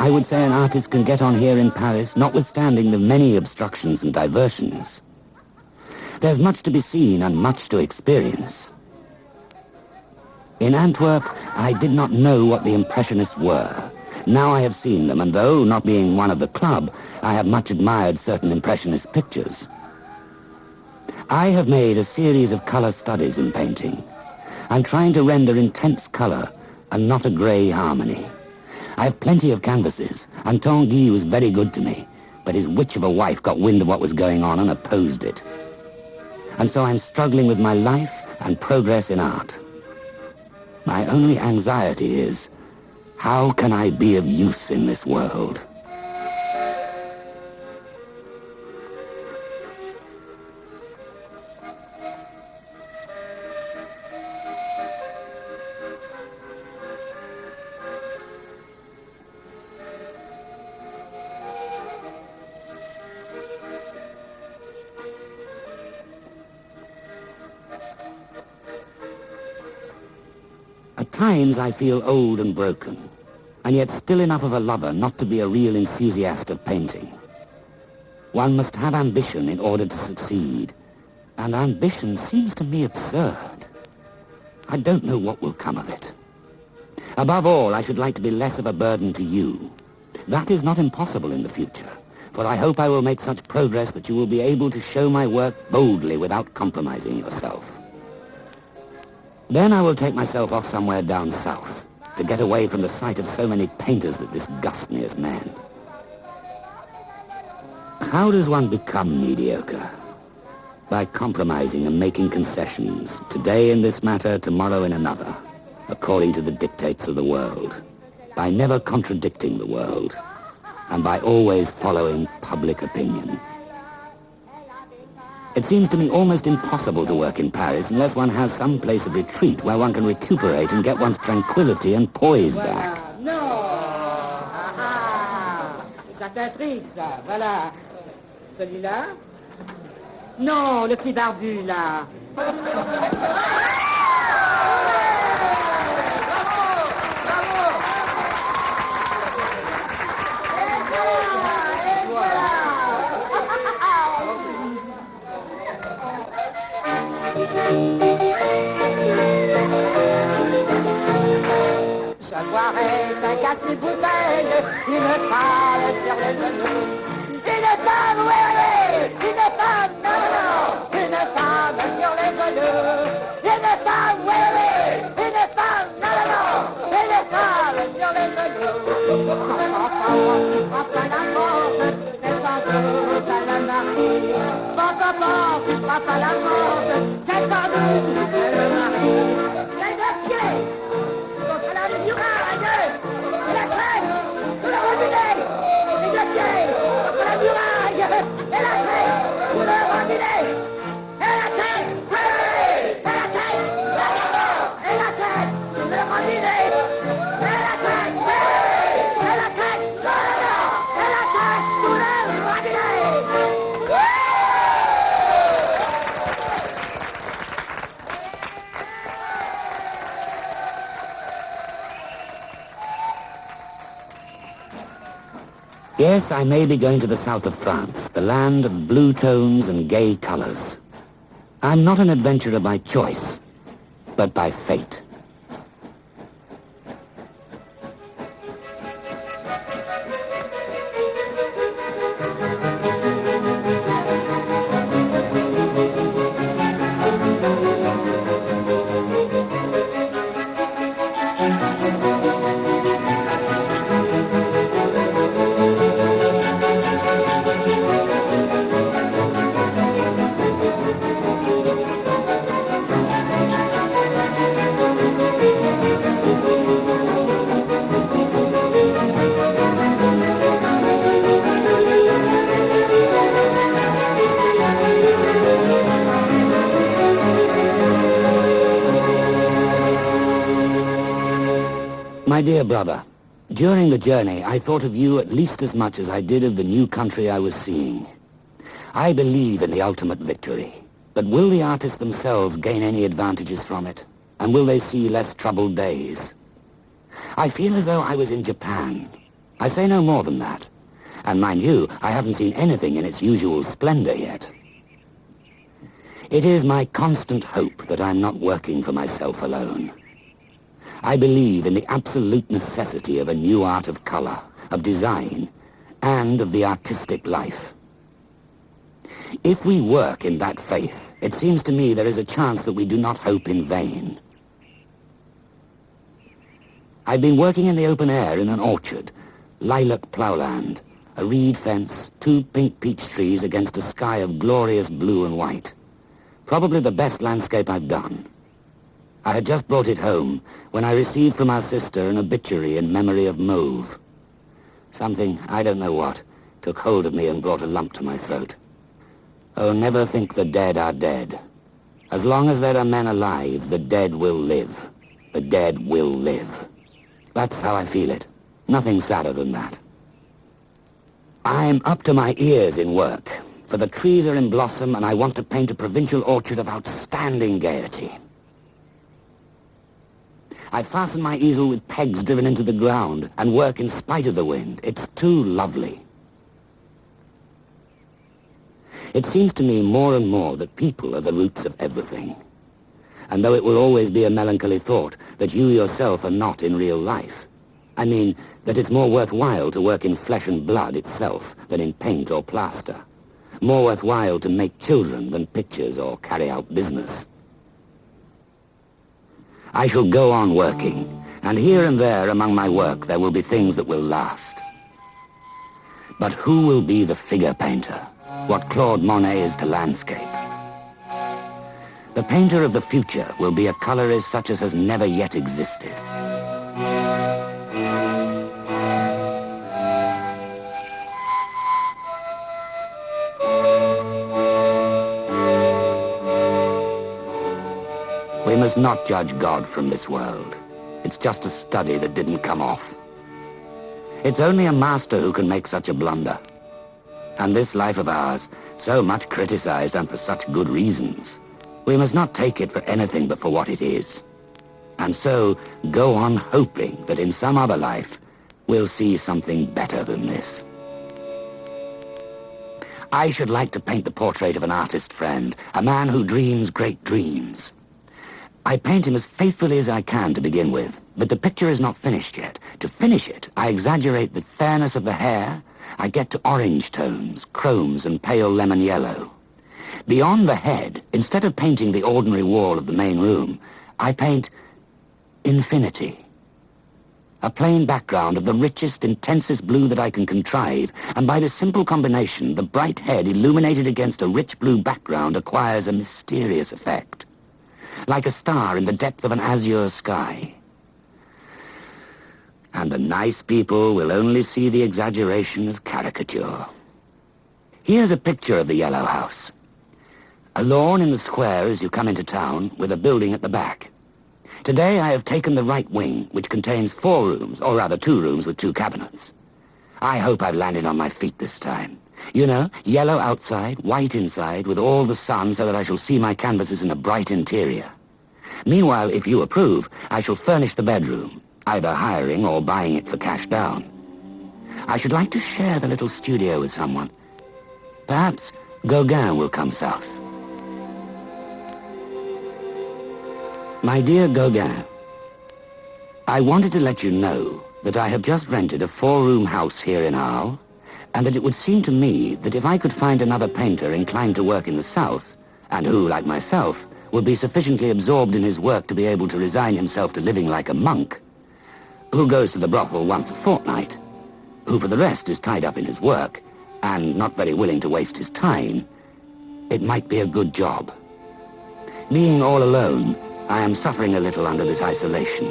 I would say an artist can get on here in Paris, notwithstanding the many obstructions and diversions. There's much to be seen and much to experience. In Antwerp, I did not know what the Impressionists were. Now I have seen them, and though not being one of the club, I have much admired certain Impressionist pictures. I have made a series of color studies in painting. I'm trying to render intense color and not a grey harmony. I have plenty of canvases, and Tanguy was very good to me, but his witch of a wife got wind of what was going on and opposed it. And so I'm struggling with my life and progress in art. My only anxiety is, how can I be of use in this world? At times I feel old and broken, and yet still enough of a lover not to be a real enthusiast of painting. One must have ambition in order to succeed, and ambition seems to me absurd. I don't know what will come of it. Above all, I should like to be less of a burden to you. That is not impossible in the future, for I hope I will make such progress that you will be able to show my work boldly without compromising yourself. Then I will take myself off somewhere down south, to get away from the sight of so many painters that disgust me as men. How does one become mediocre? By compromising and making concessions, today in this matter, tomorrow in another, according to the dictates of the world, by never contradicting the world, and by always following public opinion. It seems to me almost impossible to work in Paris unless one has some place of retreat where one can recuperate and get one's tranquility and poise back. Non! Ah, ça t'intrigue, ça. Voilà. Celui-là? Non, le petit barbu, là. Je boirai 5 à 6 bouteilles, une femme sur les genoux. Une femme, oui, oui, une femme, non, non, non, une femme sur les genoux. Une femme, oui, oui, une femme, non, non, non, une femme sur les genoux. Papa, papa, la porte, c'est sans doute le mari. Papa, papa, la porte, c'est sans doute le mari. Les deux pieds contre la muraille et la tête sous le robinet. Les deux pieds contre la muraille et la tête sous le robinet. Et la tête, oui, oui, et la tête, et la tête sous le robinet. Et la tête, oui, oui, et la tête, et la tête sous le robinet. Yes, I may be going to the south of France, the land of blue tones and gay colors. I'm not an adventurer by choice, but by fate. My dear brother, during the journey, I thought of you at least as much as I did of the new country I was seeing. I believe in the ultimate victory, but will the artists themselves gain any advantages from it? And will they see less troubled days? I feel as though I was in Japan, I say no more than that. And mind you, I haven't seen anything in its usual splendor yet. It is my constant hope that I'm not working for myself alone. I believe in the absolute necessity of a new art of color, of design, and of the artistic life. If we work in that faith, it seems to me there is a chance that we do not hope in vain. I've been working in the open air in an orchard, lilac ploughland, a reed fence, 2 pink peach trees against a sky of glorious blue and white. Probably the best landscape I've done. I had just brought it home when I received from our sister an obituary in memory of Mauve. Something, I don't know what, took hold of me and brought a lump to my throat. Oh, never think the dead are dead. As long as there are men alive, the dead will live. The dead will live. That's how I feel it. Nothing sadder than that. I'm up to my ears in work, for the trees are in blossom and I want to paint a provincial orchard of outstanding gaiety. I fasten my easel with pegs driven into the ground and work in spite of the wind. It's too lovely. It seems to me more and more that people are the roots of everything. And though it will always be a melancholy thought that you yourself are not in real life, I mean that it's more worthwhile to work in flesh and blood itself than in paint or plaster. More worthwhile to make children than pictures or carry out business. I shall go on working, and here and there among my work there will be things that will last. But who will be the figure painter? What Claude Monet is to landscape? The painter of the future will be a colorist such as has never yet existed. We must not judge God from this world. It's just a study that didn't come off. It's only a master who can make such a blunder. And this life of ours, so much criticized and for such good reasons, we must not take it for anything but for what it is. And so go on hoping that in some other life we'll see something better than this. I should like to paint the portrait of an artist friend, a man who dreams great dreams. I paint him as faithfully as I can to begin with, but the picture is not finished yet. To finish it, I exaggerate the fairness of the hair. I get to orange tones, chromes, and pale lemon yellow. Beyond the head, instead of painting the ordinary wall of the main room, I paint infinity. A plain background of the richest, intensest blue that I can contrive, and by this simple combination, the bright head illuminated against a rich blue background acquires a mysterious effect, like a star in the depth of an azure sky. And the nice people will only see the exaggeration as caricature. Here's a picture of the Yellow House. A lawn in the square as you come into town, with a building at the back. Today I have taken the right wing, which contains 4 rooms, or rather 2 rooms with 2 cabinets. I hope I've landed on my feet this time. You know, yellow outside, white inside, with all the sun so that I shall see my canvases in a bright interior. Meanwhile, if you approve, I shall furnish the bedroom, either hiring or buying it for cash down. I should like to share the little studio with someone. Perhaps Gauguin will come south. My dear Gauguin, I wanted to let you know that I have just rented a 4-room house here in Arles, and that it would seem to me that if I could find another painter inclined to work in the south, and who, like myself, would be sufficiently absorbed in his work to be able to resign himself to living like a monk, who goes to the brothel once a fortnight, who for the rest is tied up in his work, and not very willing to waste his time, it might be a good job. Being all alone, I am suffering a little under this isolation.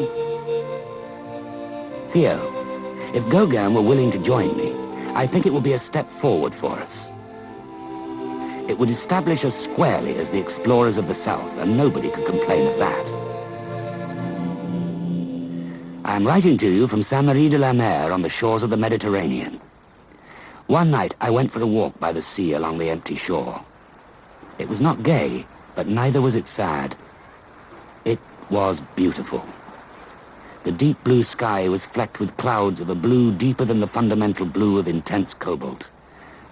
Theo, if Gauguin were willing to join me, I think it would be a step forward for us. It would establish us squarely as the explorers of the South, and nobody could complain of that. I am writing to you from Saint-Marie-de-la-Mer on the shores of the Mediterranean. One night I went for a walk by the sea along the empty shore. It was not gay, but neither was it sad. It was beautiful. The deep blue sky was flecked with clouds of a blue deeper than the fundamental blue of intense cobalt,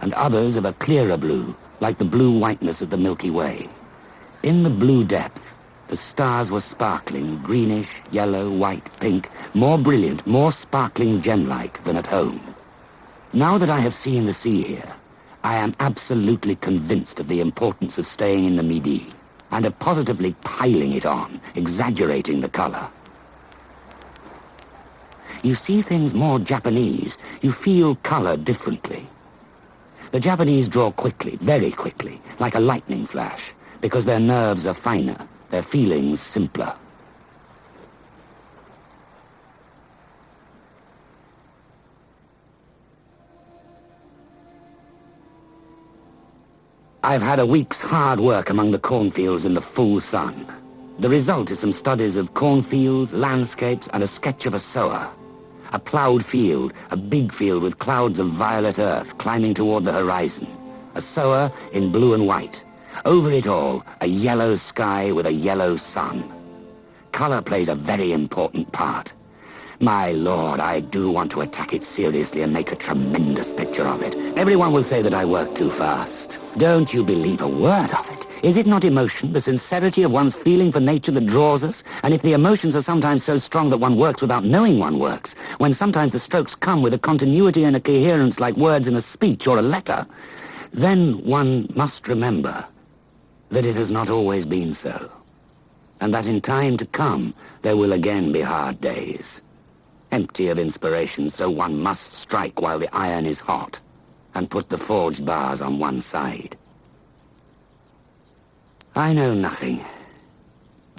and others of a clearer blue, like the blue whiteness of the Milky Way. In the blue depth, the stars were sparkling, greenish, yellow, white, pink, more brilliant, more sparkling gem-like than at home. Now that I have seen the sea here, I am absolutely convinced of the importance of staying in the Midi, and of positively piling it on, exaggerating the color. You see things more Japanese. You feel color differently. The Japanese draw quickly, very quickly, like a lightning flash, because their nerves are finer, their feelings simpler. I've had a week's hard work among the cornfields in the full sun. The result is some studies of cornfields, landscapes, and a sketch of a sower. A ploughed field, a big field with clouds of violet earth climbing toward the horizon. A sower in blue and white. Over it all, a yellow sky with a yellow sun. Color plays a very important part. My lord, I do want to attack it seriously and make a tremendous picture of it. Everyone will say that I work too fast. Don't you believe a word of it. Is it not emotion, the sincerity of one's feeling for nature that draws us? And if the emotions are sometimes so strong that one works without knowing one works, when sometimes the strokes come with a continuity and a coherence like words in a speech or a letter, then one must remember that it has not always been so, and that in time to come there will again be hard days, empty of inspiration, so one must strike while the iron is hot, and put the forged bars on one side. I know nothing,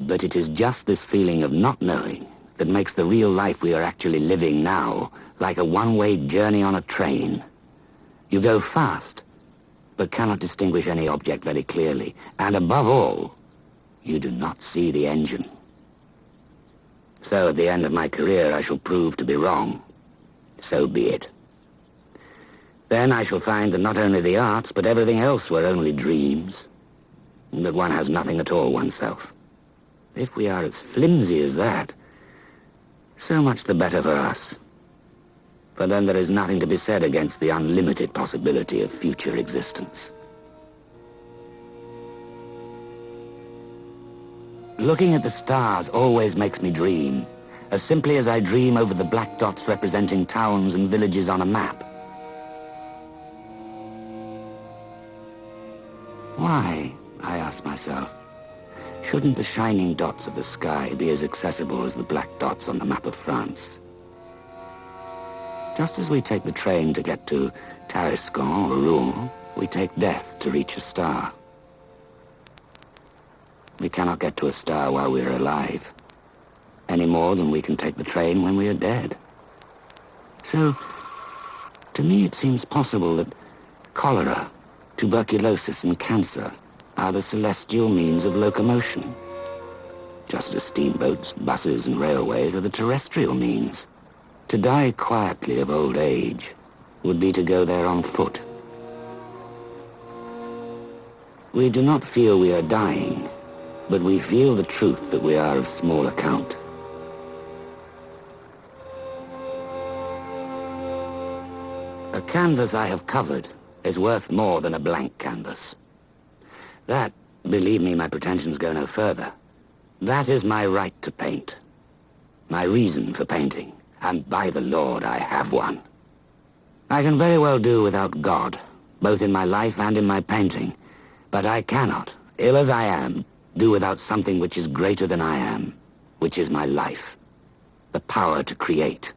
but it is just this feeling of not knowing that makes the real life we are actually living now like a one-way journey on a train. You go fast, but cannot distinguish any object very clearly, and above all, you do not see the engine. So at the end of my career I shall prove to be wrong. So be it. Then I shall find that not only the arts, but everything else were only dreams, and that one has nothing at all oneself. If we are as flimsy as that, so much the better for us. For then there is nothing to be said against the unlimited possibility of future existence. Looking at the stars always makes me dream, as simply as I dream over the black dots representing towns and villages on a map. Why, I ask myself, shouldn't the shining dots of the sky be as accessible as the black dots on the map of France? Just as we take the train to get to Tarascon or Rouen, we take death to reach a star. We cannot get to a star while we are alive, any more than we can take the train when we are dead. So, to me it seems possible that cholera, tuberculosis, and cancer are the celestial means of locomotion, just as steamboats, buses, and railways are the terrestrial means. To die quietly of old age would be to go there on foot. We do not feel we are dying, but we feel the truth that we are of small account. A canvas I have covered is worth more than a blank canvas. That, believe me, my pretensions go no further. That is my right to paint, my reason for painting, and by the Lord, I have one. I can very well do without God, both in my life and in my painting, but I cannot, ill as I am, do without something which is greater than I am, which is my life, the power to create.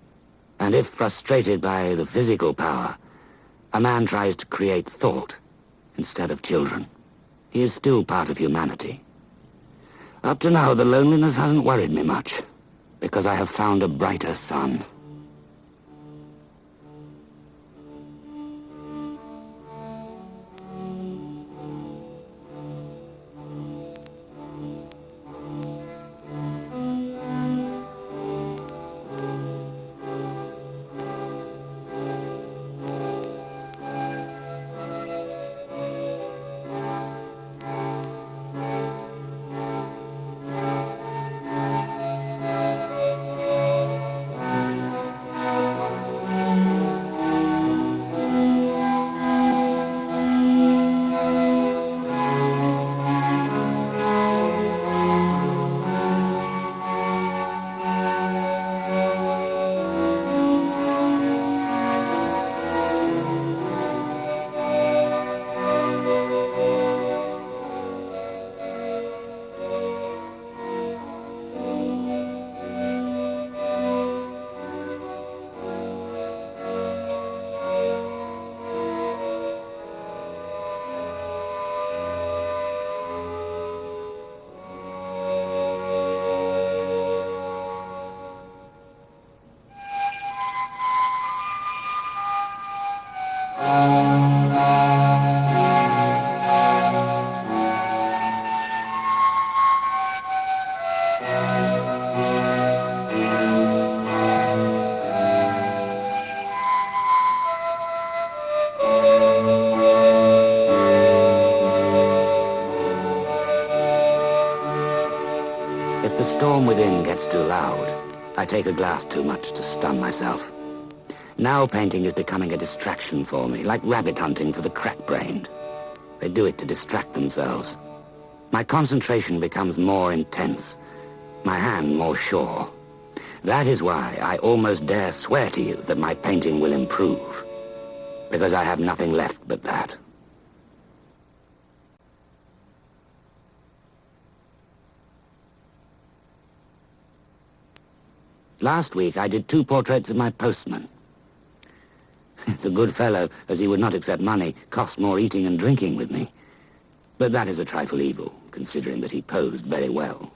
And if frustrated by the physical power, a man tries to create thought instead of children, he is still part of humanity. Up to now, the loneliness hasn't worried me much, because I have found a brighter sun. take a glass too much to stun myself. Now painting is becoming a distraction for me, like rabbit hunting for the crack-brained. They do it to distract themselves. My concentration becomes more intense, my hand more sure. That is why I almost dare swear to you that my painting will improve, because I have nothing left but that. Last week I did 2 portraits of my postman. The good fellow, as he would not accept money, cost more eating and drinking with me. But that is a trifle evil, considering that he posed very well.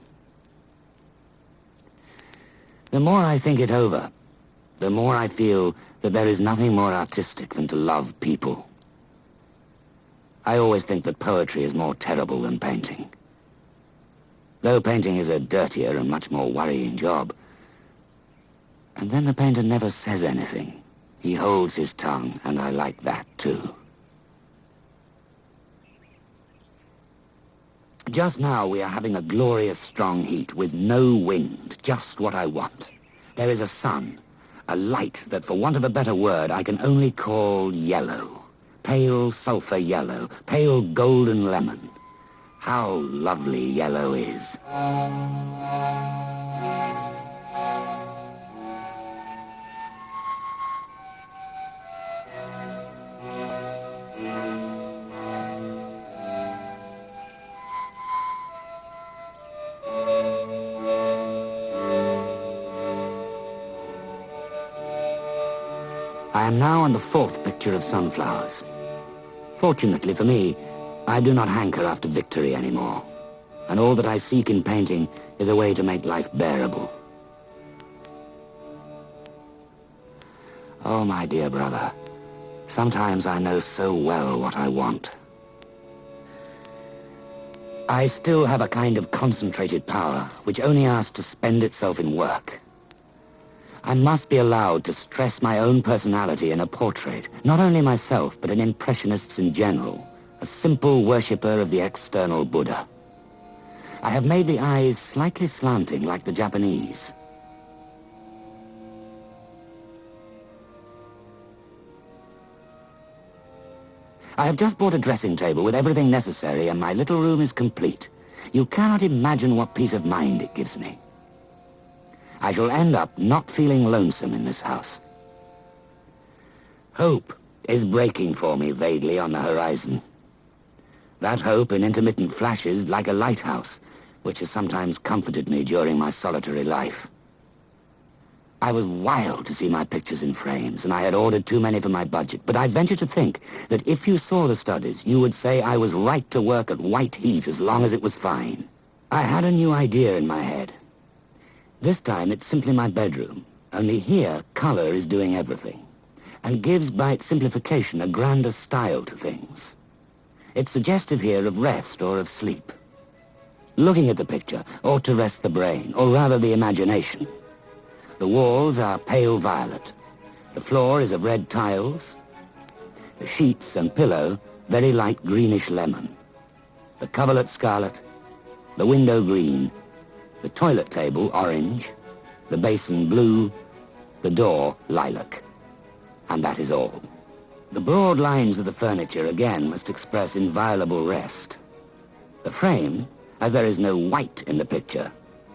The more I think it over, the more I feel that there is nothing more artistic than to love people. I always think that poetry is more terrible than painting. Though painting is a dirtier and much more worrying job. And then the painter never says anything. He holds his tongue, and I like that too. Just now we are having a glorious strong heat with no wind, just what I want. There is a sun, a light that for want of a better word I can only call yellow. Pale sulphur yellow, pale golden lemon. How lovely yellow is. I am now on the 4th picture of sunflowers. Fortunately for me, I do not hanker after victory anymore, and all that I seek in painting is a way to make life bearable. Oh, my dear brother, sometimes I know so well what I want. I still have a kind of concentrated power which only asks to spend itself in work. I must be allowed to stress my own personality in a portrait, not only myself, but in impressionists in general, a simple worshipper of the external Buddha. I have made the eyes slightly slanting like the Japanese. I have just bought a dressing table with everything necessary, and my little room is complete. You cannot imagine what peace of mind it gives me. I shall end up not feeling lonesome in this house. Hope is breaking for me vaguely on the horizon. That hope in intermittent flashes like a lighthouse, which has sometimes comforted me during my solitary life. I was wild to see my pictures in frames, and I had ordered too many for my budget, but I venture to think that if you saw the studies, you would say I was right to work at white heat as long as it was fine. I had a new idea in my head. This time it's simply my bedroom, only here color is doing everything, and gives by its simplification a grander style to things. It's suggestive here of rest or of sleep. Looking at the picture ought to rest the brain, or rather the imagination. The walls are pale violet. The floor is of red tiles. The sheets and pillow very light greenish lemon. The coverlet scarlet. The window green. The toilet table orange. The basin blue. The door lilac. And that is all. The broad lines of the furniture again must express inviolable rest. The frame, as there is no white in the picture,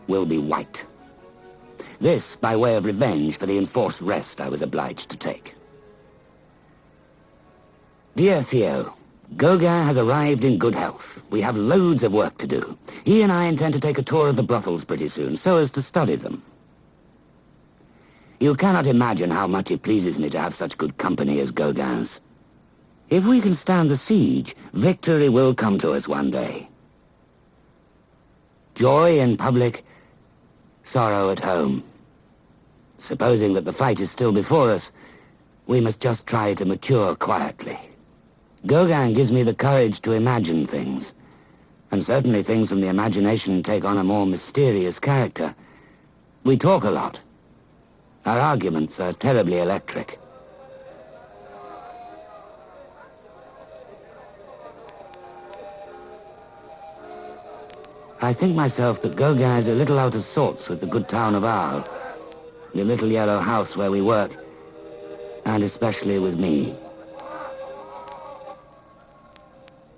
will be white. This by way of revenge for the enforced rest I was obliged to take. Dear Theo, Gauguin has arrived in good health. We have loads of work to do. He and I intend to take a tour of the brothels pretty soon, so as to study them. You cannot imagine how much it pleases me to have such good company as Gauguin's. If we can stand the siege, victory will come to us one day. Joy in public, sorrow at home. Supposing that the fight is still before us, we must just try to mature quietly. Gauguin gives me the courage to imagine things, and certainly things from the imagination take on a more mysterious character. We talk a lot. Our arguments are terribly electric. I think myself that Gauguin is a little out of sorts with the good town of Arles. the little yellow house where we work, and especially with me.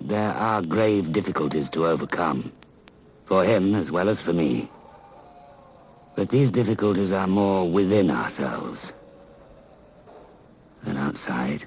There are grave difficulties to overcome, for him as well as for me. But these difficulties are more within ourselves than outside.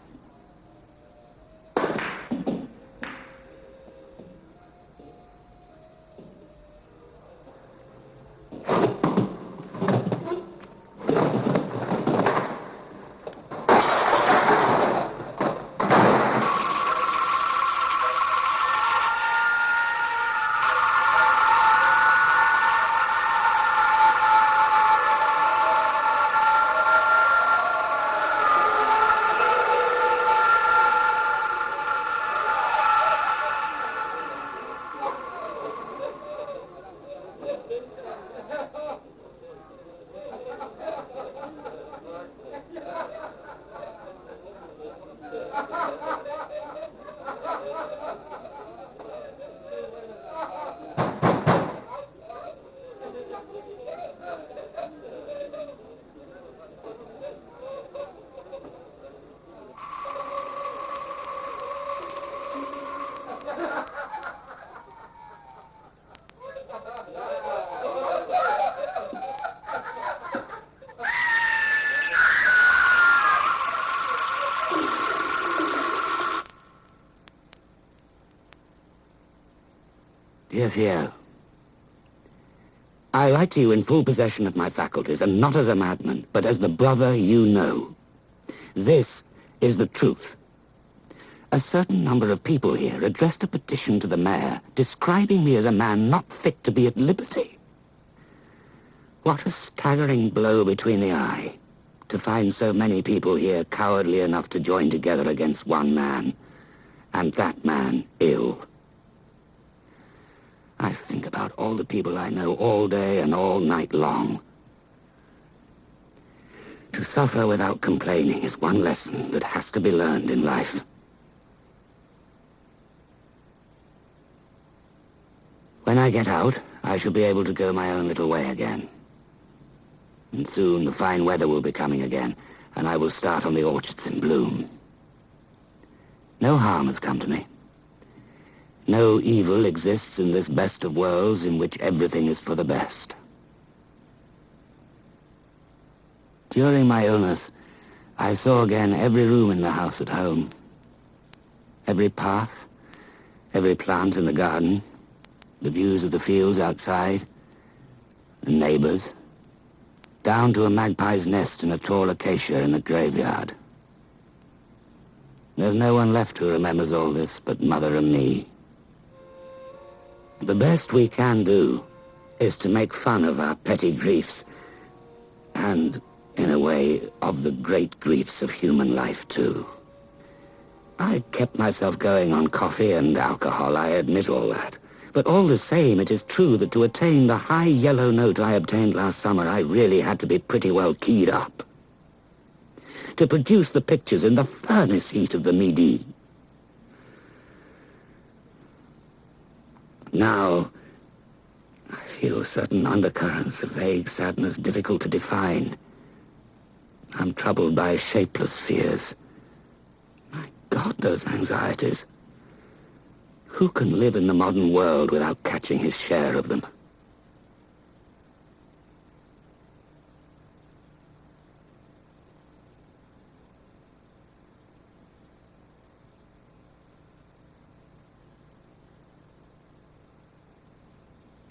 Dear Theo, I write to you in full possession of my faculties, and not as a madman, but as the brother you know. This is the truth. A certain number of people here addressed a petition to the mayor describing me as a man not fit to be at liberty. What a staggering blow between the eye to find so many people here cowardly enough to join together against one man, and that man ill. I think about all the people I know all day and all night long. To suffer without complaining is one lesson that has to be learned in life. When I get out, I shall be able to go my own little way again. And soon the fine weather will be coming again, and I will start on the orchards in bloom. No harm has come to me. No evil exists in this best of worlds in which everything is for the best. During my illness, I saw again every room in the house at home. Every path, every plant in the garden, the views of the fields outside, the neighbors, down to a magpie's nest in a tall acacia in the graveyard. There's no one left who remembers all this but Mother and me. The best we can do is to make fun of our petty griefs and, in a way, of the great griefs of human life, too. I kept myself going on coffee and alcohol, I admit all that. But all the same, it is true that to attain the high yellow note I obtained last summer, I really had to be pretty well keyed up. To produce the pictures in the furnace heat of the Midi. Now, I feel certain undercurrents of vague sadness difficult to define. I'm troubled by shapeless fears. My God, those anxieties. Who can live in the modern world without catching his share of them?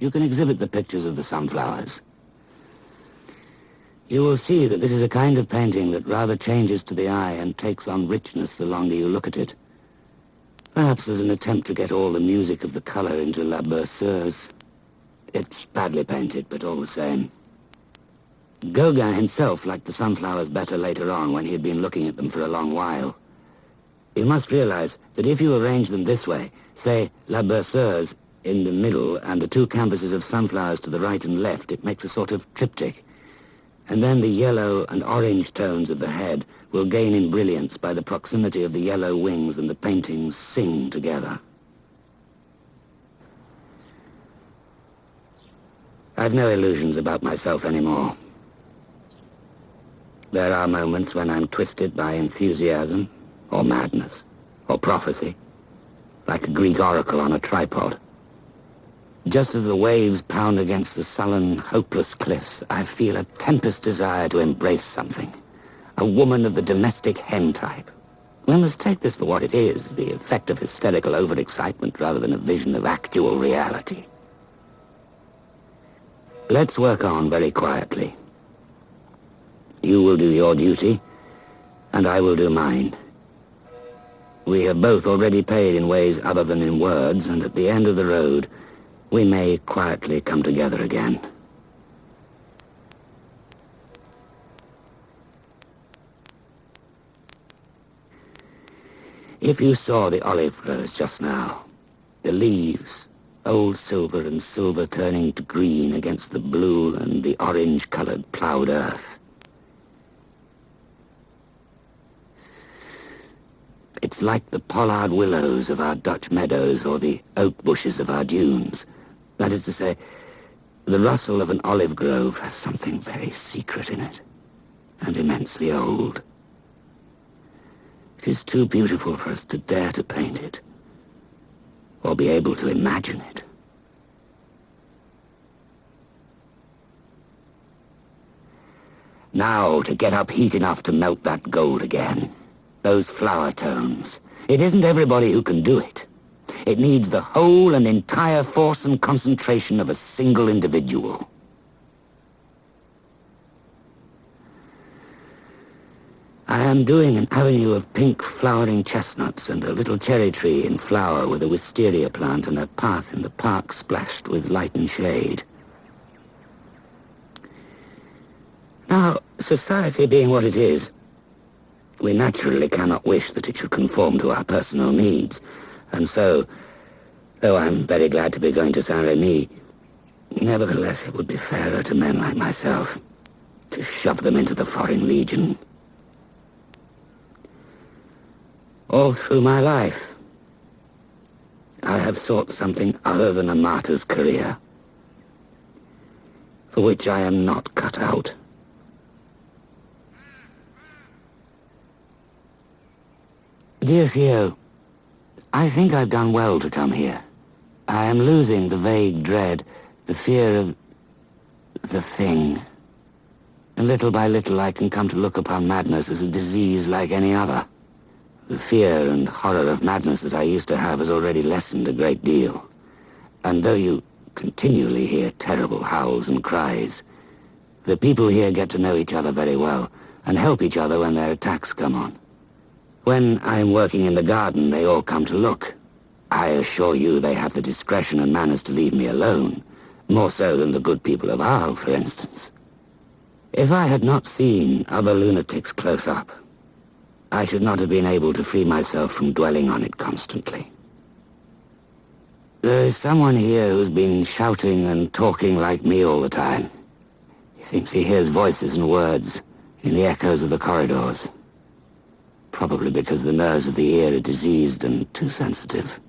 You can exhibit the pictures of the sunflowers. You will see that this is a kind of painting that rather changes to the eye and takes on richness the longer you look at it. Perhaps as an attempt to get all the music of the color into La Berceuse. It's badly painted, but all the same. Gauguin himself liked the sunflowers better later on when he had been looking at them for a long while. You must realize that if you arrange them this way, say La Berceuse in the middle and the two canvases of sunflowers to the right and left, it makes a sort of triptych. And then the yellow and orange tones of the head will gain in brilliance by the proximity of the yellow wings, and the paintings sing together. I've no illusions about myself anymore. There are moments when I'm twisted by enthusiasm, or madness, or prophecy, like a Greek oracle on a tripod. Just as the waves pound against the sullen, hopeless cliffs, I feel a tempest desire to embrace something. A woman of the domestic hen type. We must take this for what it is, the effect of hysterical overexcitement rather than a vision of actual reality. Let's work on very quietly. You will do your duty, and I will do mine. We have both already paid in ways other than in words, and at the end of the road, we may quietly come together again. If you saw the olive groves just now, the leaves, old silver and silver turning to green against the blue and the orange-colored ploughed earth. It's like the pollard willows of our Dutch meadows or the oak bushes of our dunes. That is to say, the rustle of an olive grove has something very secret in it, and immensely old. It is too beautiful for us to dare to paint it, or be able to imagine it. Now, to get up heat enough to melt that gold again. Those flower tones. It isn't everybody who can do it. It needs the whole and entire force and concentration of a single individual. I am doing an avenue of pink flowering chestnuts and a little cherry tree in flower with a wisteria plant and a path in the park splashed with light and shade. Now, society being what it is, we naturally cannot wish that it should conform to our personal needs. And so, though I'm very glad to be going to Saint-Rémy, nevertheless it would be fairer to men like myself to shove them into the Foreign Legion. All through my life, I have sought something other than a martyr's career, for which I am not cut out. Dear Theo, I think I've done well to come here. I am losing the vague dread, the fear of the thing. And little by little I can come to look upon madness as a disease like any other. The fear and horror of madness that I used to have has already lessened a great deal. And though you continually hear terrible howls and cries, the people here get to know each other very well and help each other when their attacks come on. When I'm working in the garden, they all come to look. I assure you they have the discretion and manners to leave me alone, more so than the good people of Arles, for instance. If I had not seen other lunatics close up, I should not have been able to free myself from dwelling on it constantly. There is someone here who's been shouting and talking like me all the time. He thinks he hears voices and words in the echoes of the corridors. Probably because the nerves of the ear are diseased and too sensitive.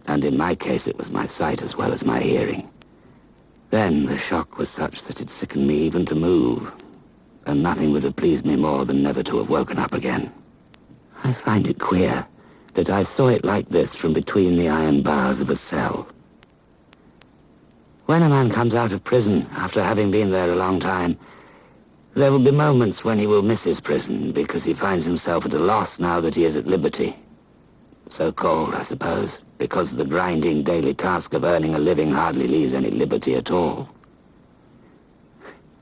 And in my case, it was my sight as well as my hearing. Then the shock was such that it sickened me even to move, and nothing would have pleased me more than never to have woken up again. I find it queer that I saw it like this from between the iron bars of a cell. When a man comes out of prison after having been there a long time, there will be moments when he will miss his prison because he finds himself at a loss now that he is at liberty. So-called, I suppose, because the grinding daily task of earning a living hardly leaves any liberty at all.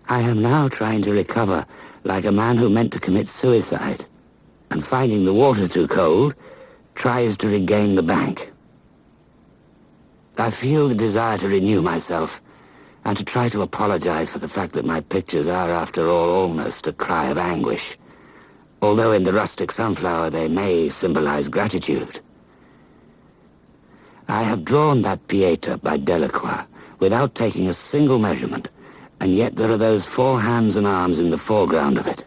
I am now trying to recover like a man who meant to commit suicide, and finding the water too cold, tries to regain the bank. I feel the desire to renew myself, and to try to apologize for the fact that my pictures are, after all, almost a cry of anguish, although in the rustic sunflower they may symbolize gratitude. I have drawn that Pieta by Delacroix without taking a single measurement, and yet there are those 4 hands and arms in the foreground of it.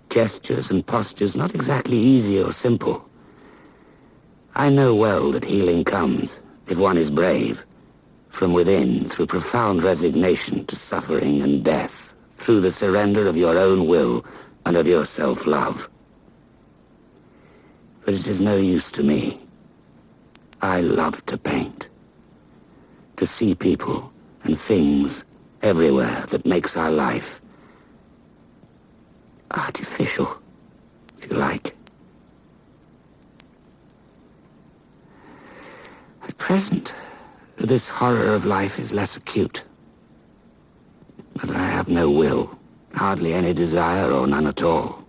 Gestures and postures not exactly easy or simple. I know well that healing comes, if one is brave, from within through profound resignation to suffering and death, through the surrender of your own will and of your self-love. But it is no use to me. I love to paint. To see people and things everywhere that makes our life artificial, if you like. At present, this horror of life is less acute. But I have no will, hardly any desire or none at all,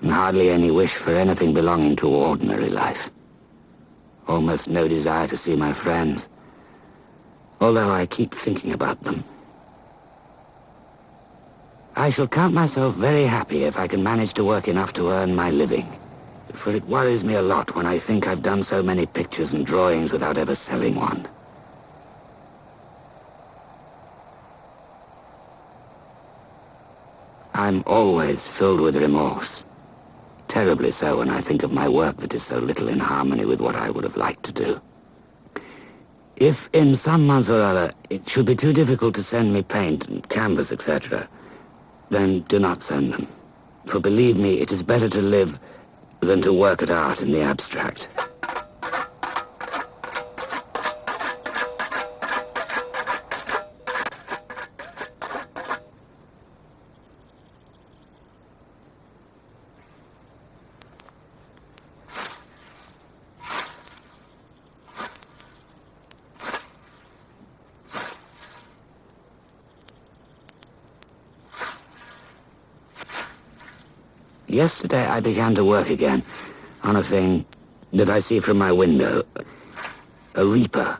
and hardly any wish for anything belonging to ordinary life. Almost no desire to see my friends, although I keep thinking about them. I shall count myself very happy if I can manage to work enough to earn my living, for it worries me a lot when I think I've done so many pictures and drawings without ever selling one. I'm always filled with remorse, terribly so when I think of my work that is so little in harmony with what I would have liked to do. If in some month or other it should be too difficult to send me paint and canvas, etc., then do not send them. For believe me, it is better to live than to work at art in the abstract. Yesterday I began to work again on a thing that I see from my window. A reaper.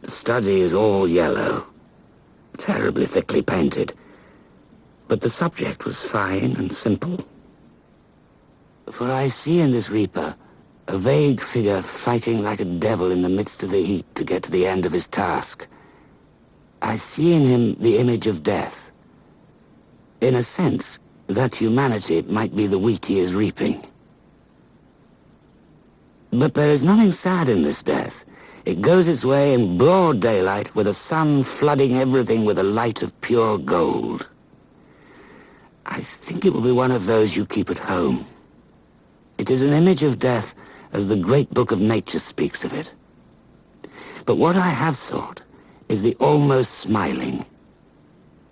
The study is all yellow, terribly thickly painted. But the subject was fine and simple. For I see in this reaper a vague figure fighting like a devil in the midst of the heat to get to the end of his task. I see in him the image of death. In a sense, that humanity might be the wheat he is reaping. But there is nothing sad in this death. It goes its way in broad daylight with the sun flooding everything with a light of pure gold. I think it will be one of those you keep at home. It is an image of death as the great book of nature speaks of it. But what I have sought is the almost smiling.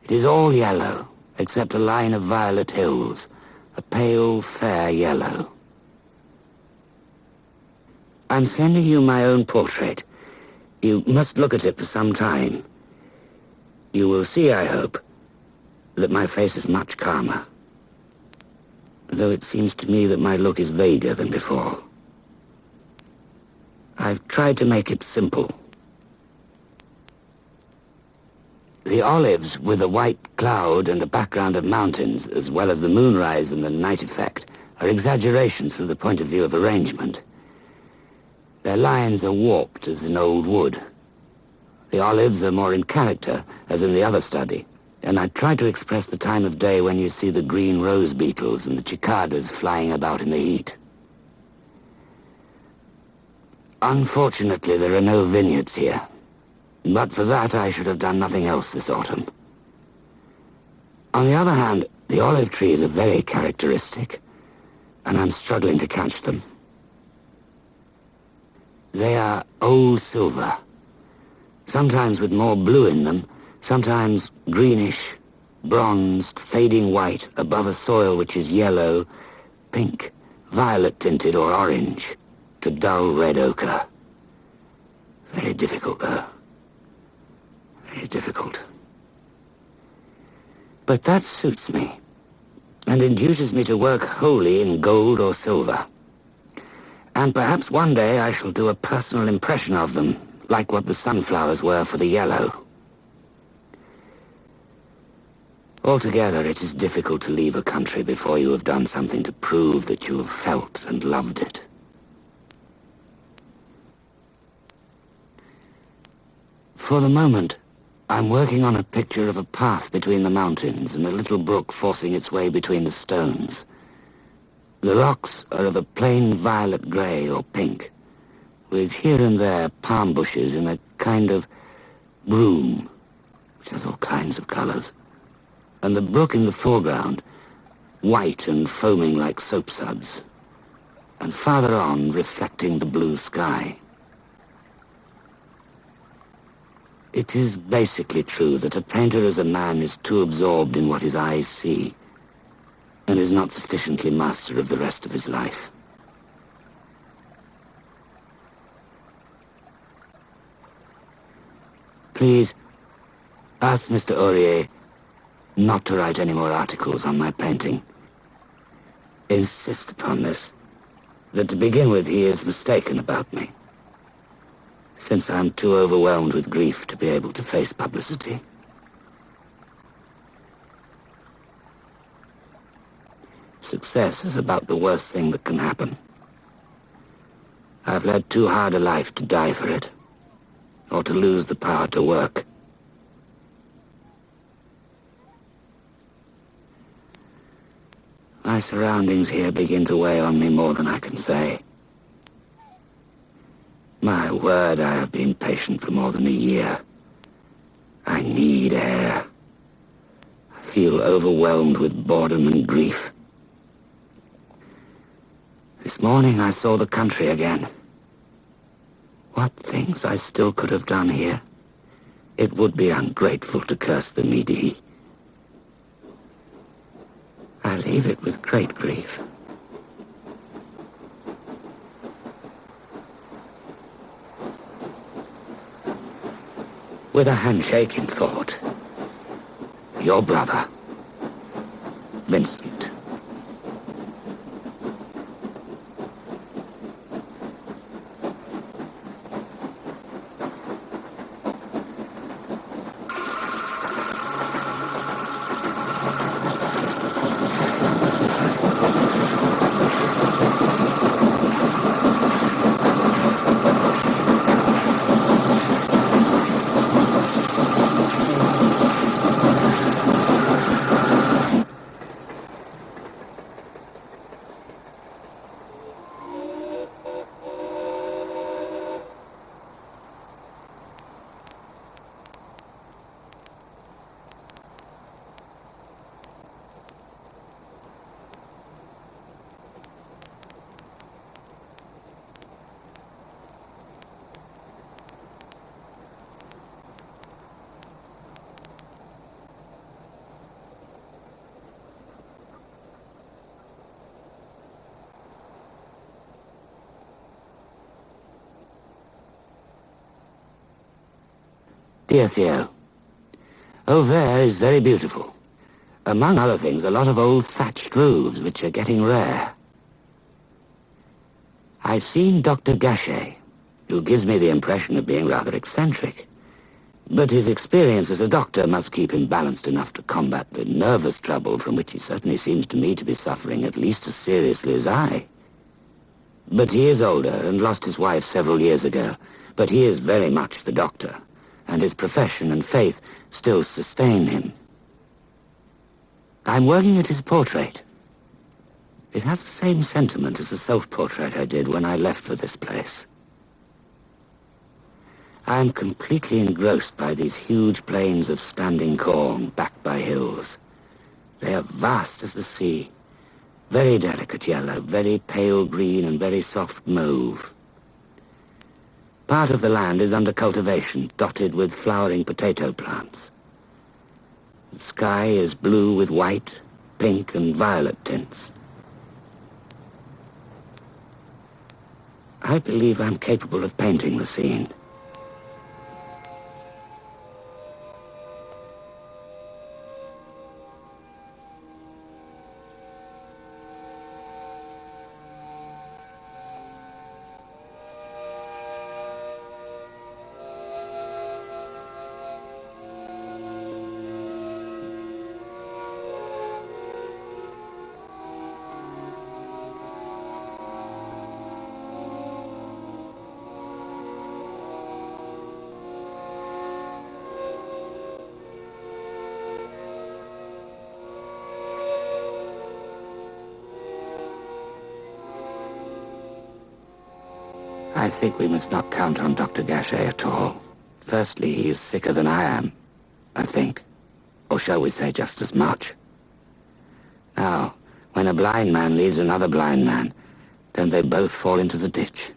It is all yellow, except a line of violet hills, a pale, fair yellow. I'm sending you my own portrait. You must look at it for some time. You will see, I hope, that my face is much calmer, though it seems to me that my look is vaguer than before. I've tried to make it simple. The olives with a white cloud and a background of mountains, as well as the moonrise and the night effect, are exaggerations from the point of view of arrangement. Their lines are warped as in old wood. The olives are more in character, as in the other study, and I try to express the time of day when you see the green rose beetles and the cicadas flying about in the heat. Unfortunately, there are no vineyards here. But for that, I should have done nothing else this autumn. On the other hand, the olive trees are very characteristic, and I'm struggling to catch them. They are old silver, sometimes with more blue in them, sometimes greenish, bronzed, fading white above a soil which is yellow, pink, violet-tinted or orange, to dull red ochre. Very difficult, though. Very difficult. But that suits me, and induces me to work wholly in gold or silver. And perhaps one day I shall do a personal impression of them, like what the sunflowers were for the yellow. Altogether, it is difficult to leave a country before you have done something to prove that you have felt and loved it. For the moment, I'm working on a picture of a path between the mountains and a little brook forcing its way between the stones. The rocks are of a plain violet grey or pink, with here and there palm bushes in a kind of broom, which has all kinds of colours. and the brook in the foreground, white and foaming like soapsuds, and farther on, reflecting the blue sky. It is basically true that a painter as a man is too absorbed in what his eyes see, and is not sufficiently master of the rest of his life. Please, ask Mr. Aurier not to write any more articles on my painting. Insist upon this, that to begin with he is mistaken about me, since I'm too overwhelmed with grief to be able to face publicity. Success is about the worst thing that can happen. I've led too hard a life to die for it, or to lose the power to work. My surroundings here begin to weigh on me more than I can say. My word, I have been patient for more than a year. I need air. I feel overwhelmed with boredom and grief. This morning I saw the country again. What things I still could have done here. It would be ungrateful to curse the Midi. I leave it with great grief. With a handshake in thought, your brother, Vincent. Dear Theo, Auvers is very beautiful. Among other things, a lot of old thatched roofs, which are getting rare. I've seen Dr. Gachet, who gives me the impression of being rather eccentric. But his experience as a doctor must keep him balanced enough to combat the nervous trouble from which he certainly seems to me to be suffering at least as seriously as I. But he is older and lost his wife several years ago, but he is very much the doctor, and his profession and faith still sustain him. I'm working at his portrait. It has the same sentiment as the self-portrait I did when I left for this place. I'm completely engrossed by these huge plains of standing corn backed by hills. They are vast as the sea, very delicate yellow, very pale green, and very soft mauve. Part of the land is under cultivation, dotted with flowering potato plants. The sky is blue with white, pink, and violet tints. I believe I'm capable of painting the scene. I think we must not count on Dr. Gachet at all. Firstly, he is sicker than I am, I think. or shall we say just as much. Now, when a blind man leads another blind man, don't they both fall into the ditch?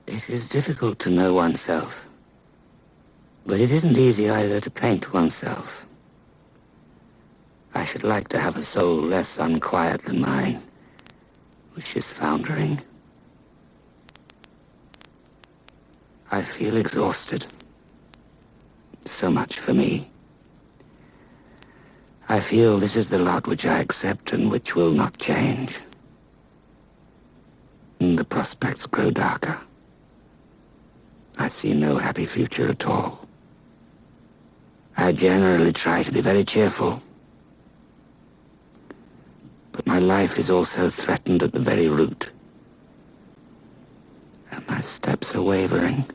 It is difficult to know oneself, but it isn't easy either to paint oneself. I should like to have a soul less unquiet than mine, which is foundering. I feel exhausted. So much for me. I feel this is the lot which I accept and which will not change. And the prospects grow darker. I see no happy future at all. I generally try to be very cheerful. But my life is also threatened at the very root. And my steps are wavering.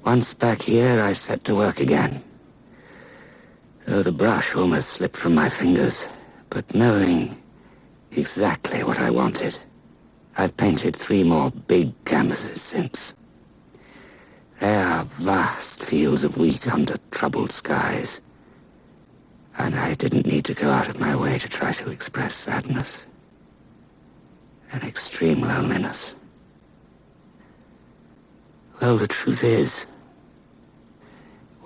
Once back here, I set to work again. Though the brush almost slipped from my fingers, but knowing exactly what I wanted, I've painted 3 more big canvases since. They are vast fields of wheat under troubled skies, and I didn't need to go out of my way to try to express sadness and extreme loneliness. Well, the truth is,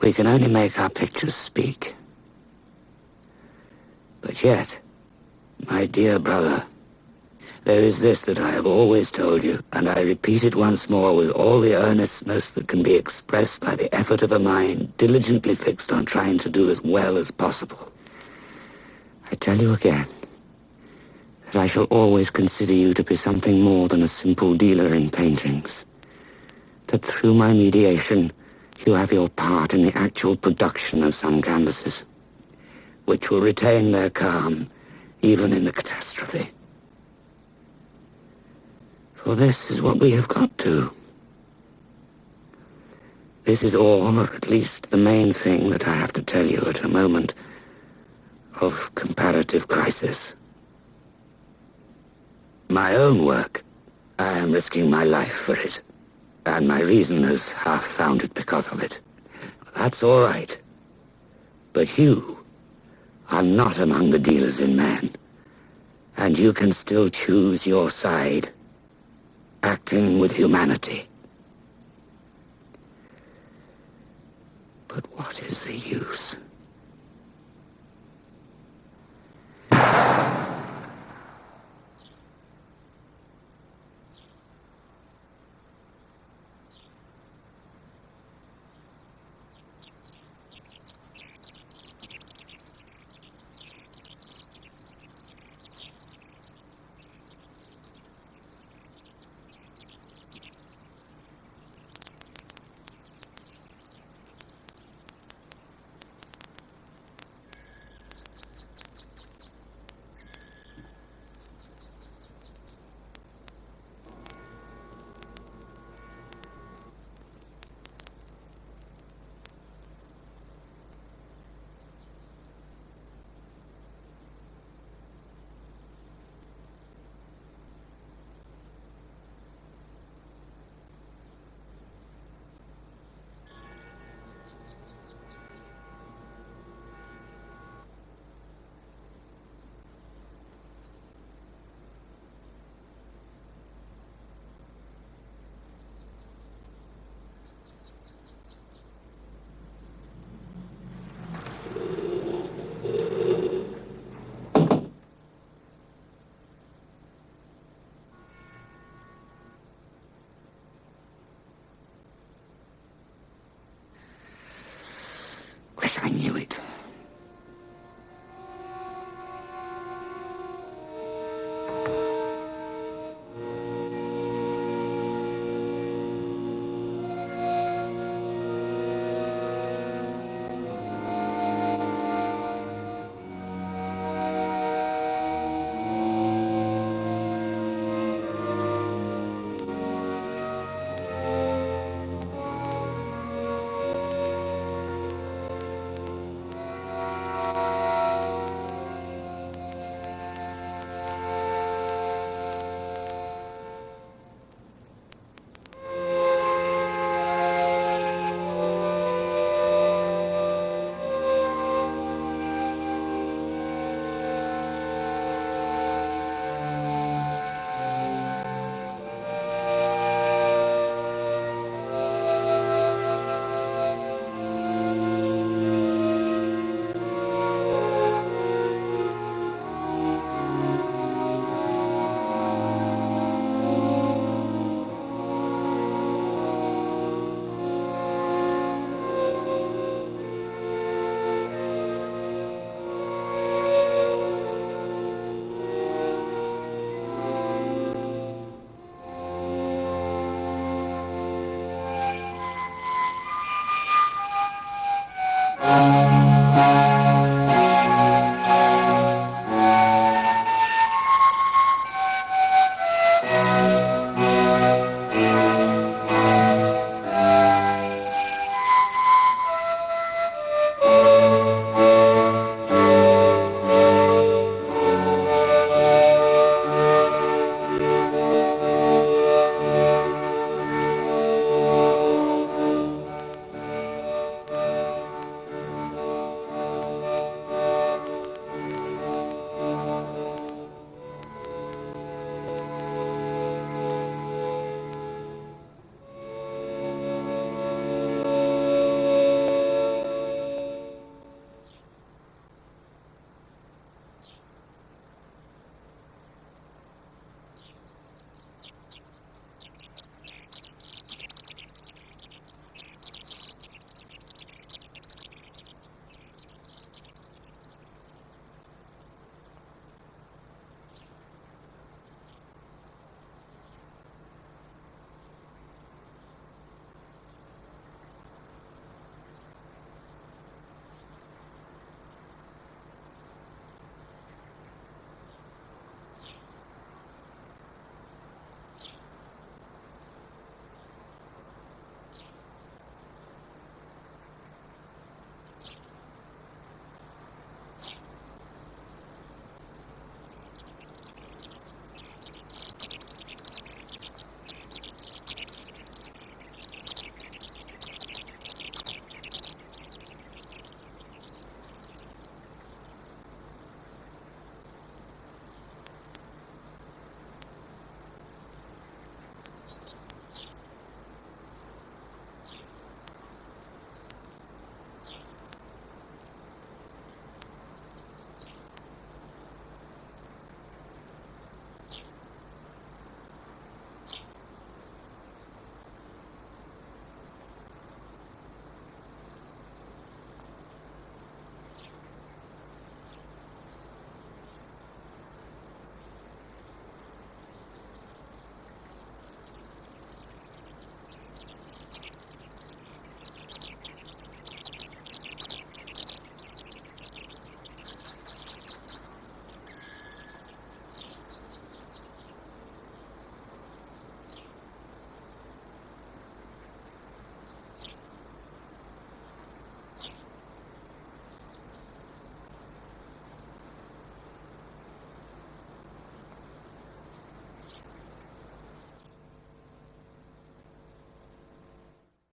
we can only make our pictures speak. But yet, my dear brother, there is this that I have always told you, and I repeat it once more with all the earnestness that can be expressed by the effort of a mind diligently fixed on trying to do as well as possible. I tell you again that I shall always consider you to be something more than a simple dealer in paintings. That through my mediation, you have your part in the actual production of some canvases, which will retain their calm even in the catastrophe. For this is what we have got to. This is all, or at least the main thing that I have to tell you at a moment of comparative crisis. My own work, I am risking my life for it, and my reason is half-founded because of it. That's all right. But you are not among the dealers in man, and you can still choose your side, acting with humanity. But what is the use? Wish I knew it. Thank you.